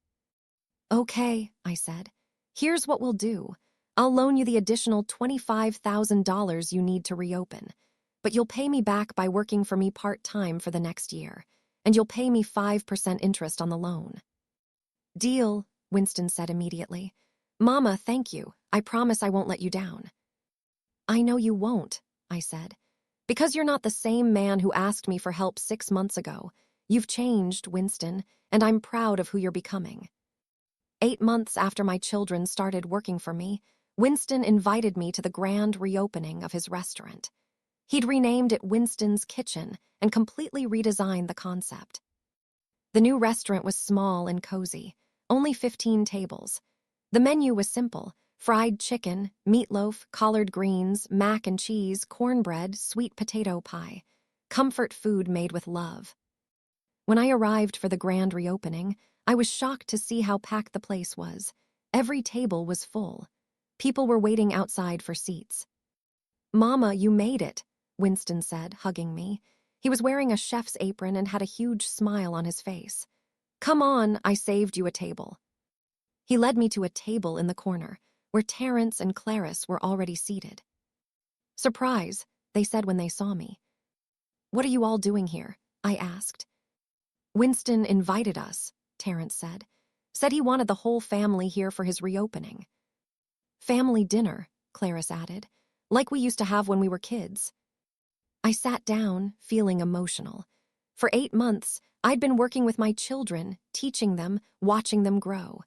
Okay, I said. Here's what we'll do. I'll loan you the additional $25,000 you need to reopen, but you'll pay me back by working for me part-time for the next year, and you'll pay me 5% interest on the loan." "Deal," Winston said immediately. "Mama, thank you. I promise I won't let you down." "I know you won't," I said. "Because you're not the same man who asked me for help 6 months ago. You've changed, Winston, and I'm proud of who you're becoming." 8 months after my children started working for me, Winston invited me to the grand reopening of his restaurant. He'd renamed it Winston's Kitchen and completely redesigned the concept. The new restaurant was small and cozy, only 15 tables. The menu was simple: fried chicken, meatloaf, collard greens, mac and cheese, cornbread, sweet potato pie. Comfort food made with love. When I arrived for the grand reopening, I was shocked to see how packed the place was. Every table was full. People were waiting outside for seats. "Mama, you made it," Winston said, hugging me. He was wearing a chef's apron and had a huge smile on his face. "Come on, I saved you a table." He led me to a table in the corner, where Terrence and Clarice were already seated. "Surprise," they said when they saw me. "What are you all doing here?" I asked. "Winston invited us," Terrence said. "Said he wanted the whole family here for his reopening." "Family dinner," Clarice added, "like we used to have when we were kids." I sat down, feeling emotional. For 8 months, I'd been working with my children, teaching them, watching them grow.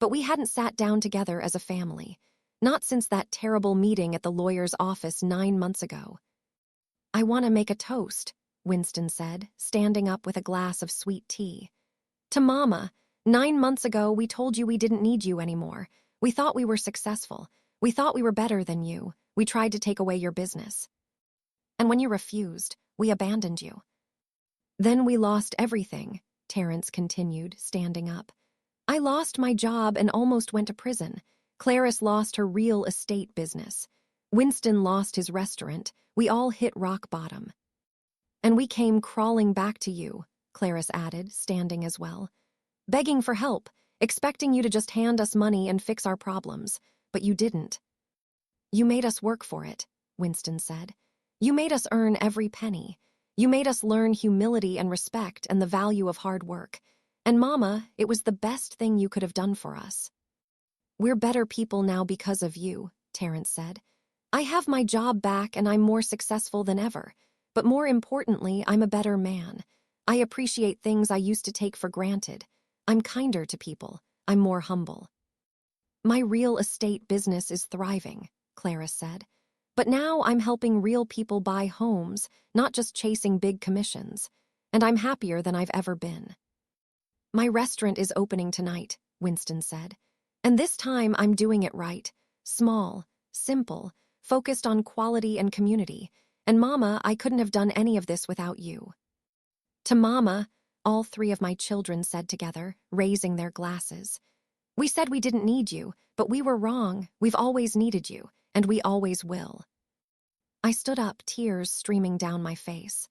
But we hadn't sat down together as a family, not since that terrible meeting at the lawyer's office 9 months ago. "I want to make a toast," Winston said, standing up with a glass of sweet tea. "To Mama. 9 months ago, we told you we didn't need you anymore. We thought we were successful. We thought we were better than you. We tried to take away your business. And when you refused, we abandoned you. Then we lost everything," Terrence continued, standing up. "I lost my job and almost went to prison. Clarice lost her real estate business. Winston lost his restaurant. We all hit rock bottom. And we came crawling back to you," Clarice added, standing as well. "Begging for help, expecting you to just hand us money and fix our problems. But you didn't." "You made us work for it," Winston said. "You made us earn every penny. You made us learn humility and respect and the value of hard work. And Mama, it was the best thing you could have done for us." "We're better people now because of you," Terrence said. "I have my job back and I'm more successful than ever. But more importantly, I'm a better man. I appreciate things I used to take for granted. I'm kinder to people. I'm more humble." "My real estate business is thriving," Clarice said. "But now I'm helping real people buy homes, not just chasing big commissions. And I'm happier than I've ever been." "My restaurant is opening tonight," Winston said. "And this time I'm doing it right. Small, simple, focused on quality and community. And Mama, I couldn't have done any of this without you." "To Mama," all 3 of my children said together, raising their glasses. "We said we didn't need you, but we were wrong. We've always needed you, and we always will." I stood up, tears streaming down my face.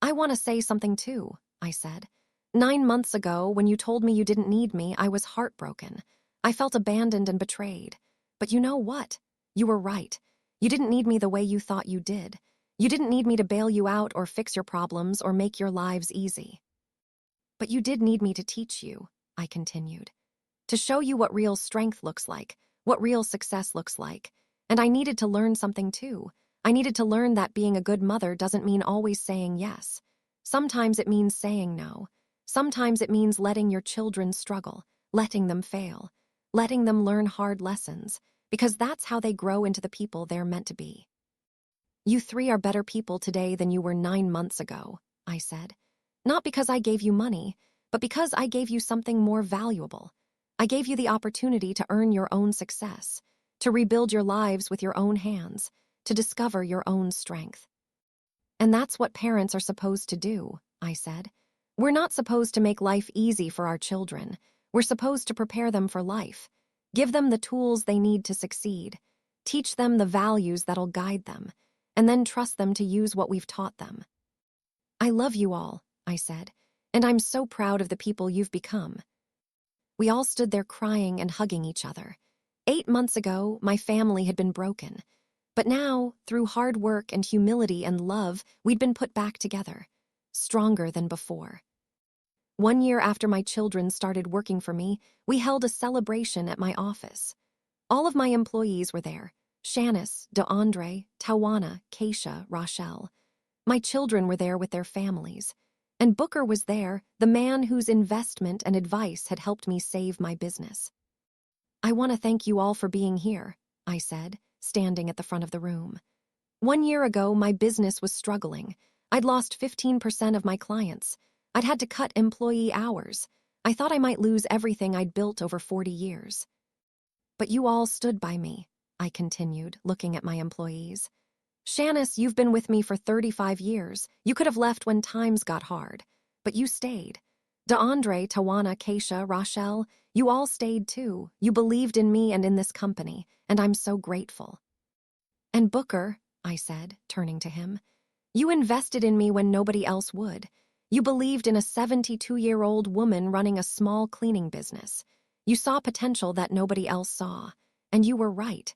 "I want to say something too," I said. 9 months ago, when you told me you didn't need me, I was heartbroken. I felt abandoned and betrayed. But you know what? You were right. You didn't need me the way you thought you did. You didn't need me to bail you out or fix your problems or make your lives easy. But you did need me to teach you," I continued. "To show you what real strength looks like, what real success looks like. And I needed to learn something too. I needed to learn that being a good mother doesn't mean always saying yes. Sometimes it means saying no. Sometimes it means letting your children struggle, letting them fail, letting them learn hard lessons, because that's how they grow into the people they're meant to be." "You 3 are better people today than you were 9 months ago," I said. "Not because I gave you money, but because I gave you something more valuable. I gave you the opportunity to earn your own success, to rebuild your lives with your own hands, to discover your own strength. And that's what parents are supposed to do," I said. "We're not supposed to make life easy for our children. We're supposed to prepare them for life, give them the tools they need to succeed, teach them the values that'll guide them, and then trust them to use what we've taught them." "I love you all," I said, "and I'm so proud of the people you've become." We all stood there crying and hugging each other. 8 months ago, my family had been broken. But now, through hard work and humility and love, we'd been put back together, stronger than before. 1 year after my children started working for me, we held a celebration at my office. All of my employees were there: Shanice, DeAndre, Tawana, Keisha, Rochelle. My children were there with their families. And Booker was there, the man whose investment and advice had helped me save my business. "I want to thank you all for being here," I said, standing at the front of the room. 1 year ago, my business was struggling. I'd lost 15% of my clients. I'd had to cut employee hours. I thought I might lose everything I'd built over 40 years. "But you all stood by me," I continued, looking at my employees. "Shanice, you've been with me for 35 years. You could have left when times got hard, but you stayed. DeAndre, Tawana, Keisha, Rochelle, you all stayed too. You believed in me and in this company, and I'm so grateful." "And Booker," I said, turning to him, "you invested in me when nobody else would. You believed in a 72-year-old woman running a small cleaning business. You saw potential that nobody else saw, and you were right.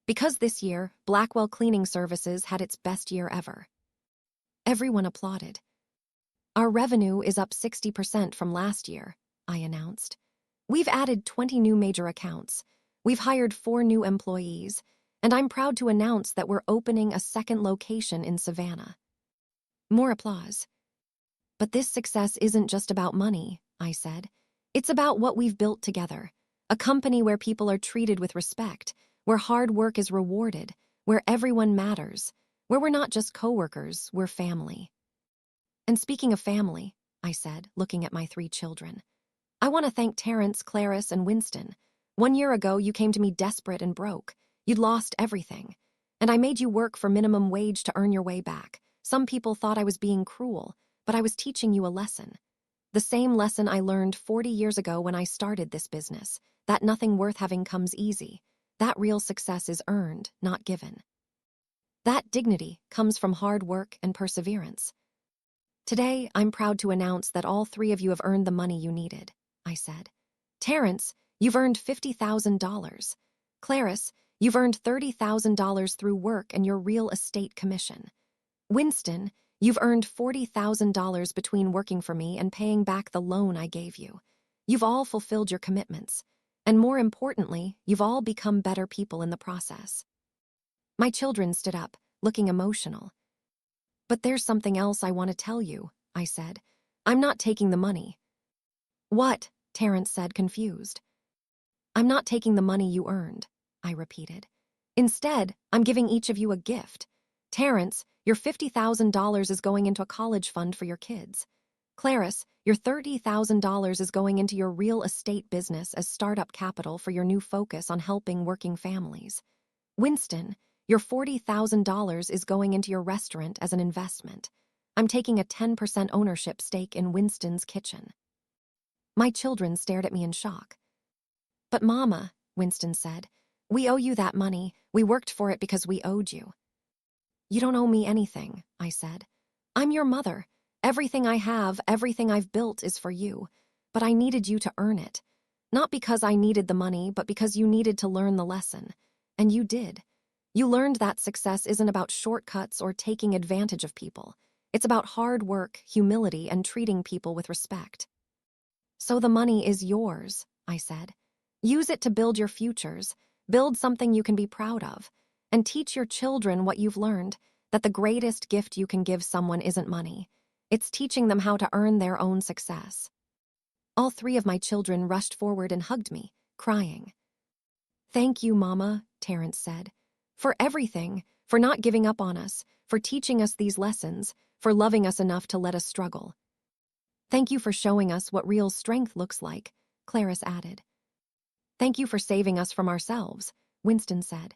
Because this year, Blackwell Cleaning Services had its best year ever." Everyone applauded. "Our revenue is up 60% from last year," I announced. "We've added 20 new major accounts. We've hired 4 new employees, and I'm proud to announce that we're opening a second location in Savannah." More applause. "But this success isn't just about money," I said. "It's about what we've built together. A company where people are treated with respect, where hard work is rewarded, where everyone matters, where we're not just coworkers, we're family." "And speaking of family," I said, looking at my 3 children, "I want to thank Terrence, Clarice, and Winston. 1 year ago, you came to me desperate and broke. You'd lost everything. And I made you work for minimum wage to earn your way back. Some people thought I was being cruel, but I was teaching you a lesson. The same lesson I learned 40 years ago when I started this business, that nothing worth having comes easy. That real success is earned, not given. That dignity comes from hard work and perseverance. Today, I'm proud to announce that all 3 of you have earned the money you needed," I said. "Terrence, you've earned $50,000. Clarice, you've earned $30,000 through work and your real estate commission. Winston, you've earned $40,000 between working for me and paying back the loan I gave you. You've all fulfilled your commitments. And more importantly, you've all become better people in the process." My children stood up, looking emotional. "But there's something else I want to tell you," I said. "I'm not taking the money." "What?" Terrence said, confused. "I'm not taking the money you earned," I repeated. "Instead, I'm giving each of you a gift. Terrence, your $50,000 is going into a college fund for your kids. Clarice, your $30,000 is going into your real estate business as startup capital for your new focus on helping working families. Winston, your $40,000 is going into your restaurant as an investment. I'm taking a 10% ownership stake in Winston's kitchen." My children stared at me in shock. "But Mama," Winston said, "we owe you that money. We worked for it because we owed you." "You don't owe me anything," I said. "I'm your mother. Everything I have, everything I've built is for you. But I needed you to earn it. Not because I needed the money, but because you needed to learn the lesson. And you did. You learned that success isn't about shortcuts or taking advantage of people. It's about hard work, humility, and treating people with respect. So the money is yours," I said. "Use it to build your futures, build something you can be proud of, and teach your children what you've learned, that the greatest gift you can give someone isn't money. It's teaching them how to earn their own success." All 3 of my children rushed forward and hugged me, crying. "Thank you, Mama," Terrence said. "For everything, for not giving up on us, for teaching us these lessons, for loving us enough to let us struggle." "Thank you for showing us what real strength looks like," Clarice added. "Thank you for saving us from ourselves," Winston said.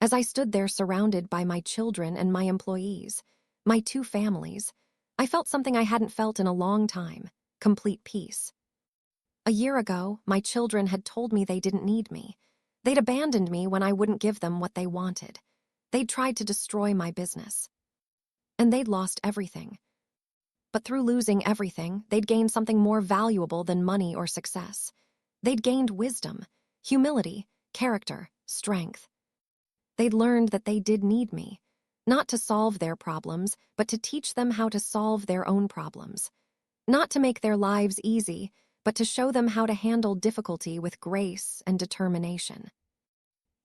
As I stood there surrounded by my children and my employees, my 2 families, I felt something I hadn't felt in a long time: complete peace. A year ago, my children had told me they didn't need me. They'd abandoned me when I wouldn't give them what they wanted. They'd tried to destroy my business. And they'd lost everything. But through losing everything, they'd gained something more valuable than money or success. They'd gained wisdom, humility, character, strength. They'd learned that they did need me, not to solve their problems, but to teach them how to solve their own problems. Not to make their lives easy, but to show them how to handle difficulty with grace and determination.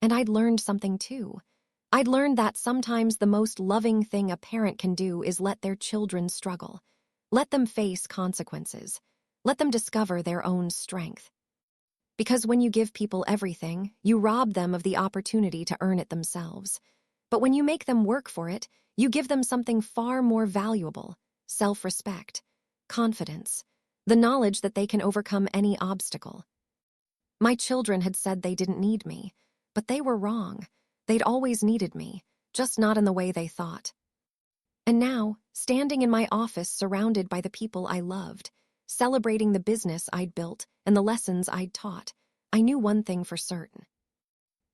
And I'd learned something too. I'd learned that sometimes the most loving thing a parent can do is let their children struggle. Let them face consequences. Let them discover their own strength. Because when you give people everything, you rob them of the opportunity to earn it themselves. But when you make them work for it, you give them something far more valuable: self-respect, confidence, the knowledge that they can overcome any obstacle. My children had said they didn't need me, but they were wrong. They'd always needed me, just not in the way they thought. And now, standing in my office surrounded by the people I loved, celebrating the business I'd built and the lessons I'd taught, I knew one thing for certain.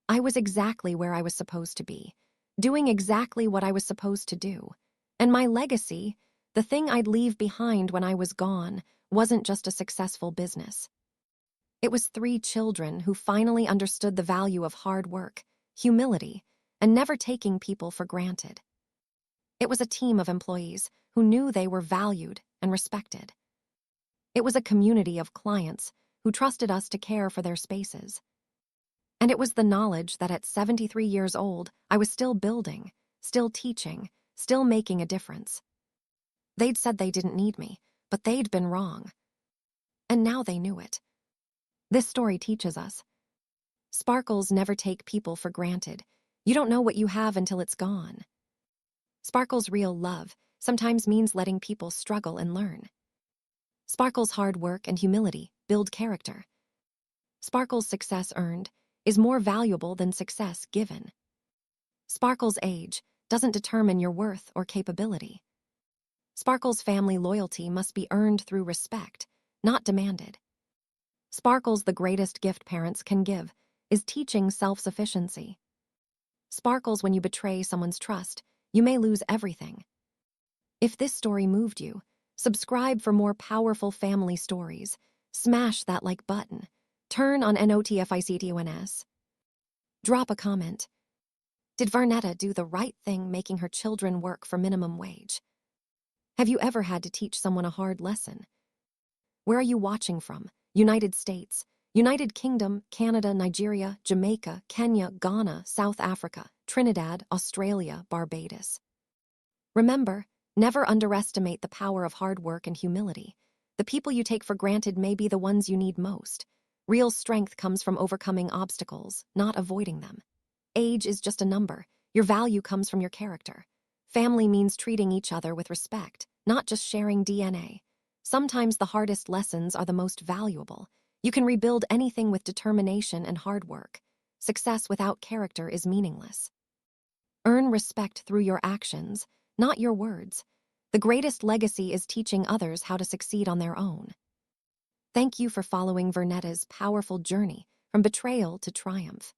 I was exactly where I was supposed to be, doing exactly what I was supposed to do. And my legacy, the thing I'd leave behind when I was gone, wasn't just a successful business. It was 3 children who finally understood the value of hard work, humility, and never taking people for granted. It was a team of employees who knew they were valued and respected. It was a community of clients who trusted us to care for their spaces. And it was the knowledge that at 73 years old, I was still building, still teaching, still making a difference. They'd said they didn't need me, but they'd been wrong. And now they knew it. This story teaches us. Sparkles never take people for granted. You don't know what you have until it's gone. Sparkle's real love sometimes means letting people struggle and learn. Sparkle's hard work and humility build character. Sparkle's success earned is more valuable than success given. Sparkle's age doesn't determine your worth or capability. Sparkle's family loyalty must be earned through respect, not demanded. Sparkle's the greatest gift parents can give is teaching self-sufficiency. Sparkles, when you betray someone's trust, you may lose everything. If this story moved you, subscribe for more powerful family stories. Smash that like button. Turn on notifications. Drop a comment. Did Varnetta do the right thing making her children work for minimum wage? Have you ever had to teach someone a hard lesson? Where are you watching from? United States, United Kingdom, Canada, Nigeria, Jamaica, Kenya, Ghana, South Africa, Trinidad, Australia, Barbados. Remember, never underestimate the power of hard work and humility. The people you take for granted may be the ones you need most. Real strength comes from overcoming obstacles, not avoiding them. Age is just a number. Your value comes from your character. Family means treating each other with respect, not just sharing DNA. Sometimes the hardest lessons are the most valuable. You can rebuild anything with determination and hard work. Success without character is meaningless. Earn respect through your actions, not your words. The greatest legacy is teaching others how to succeed on their own. Thank you for following Varnetta's powerful journey from betrayal to triumph.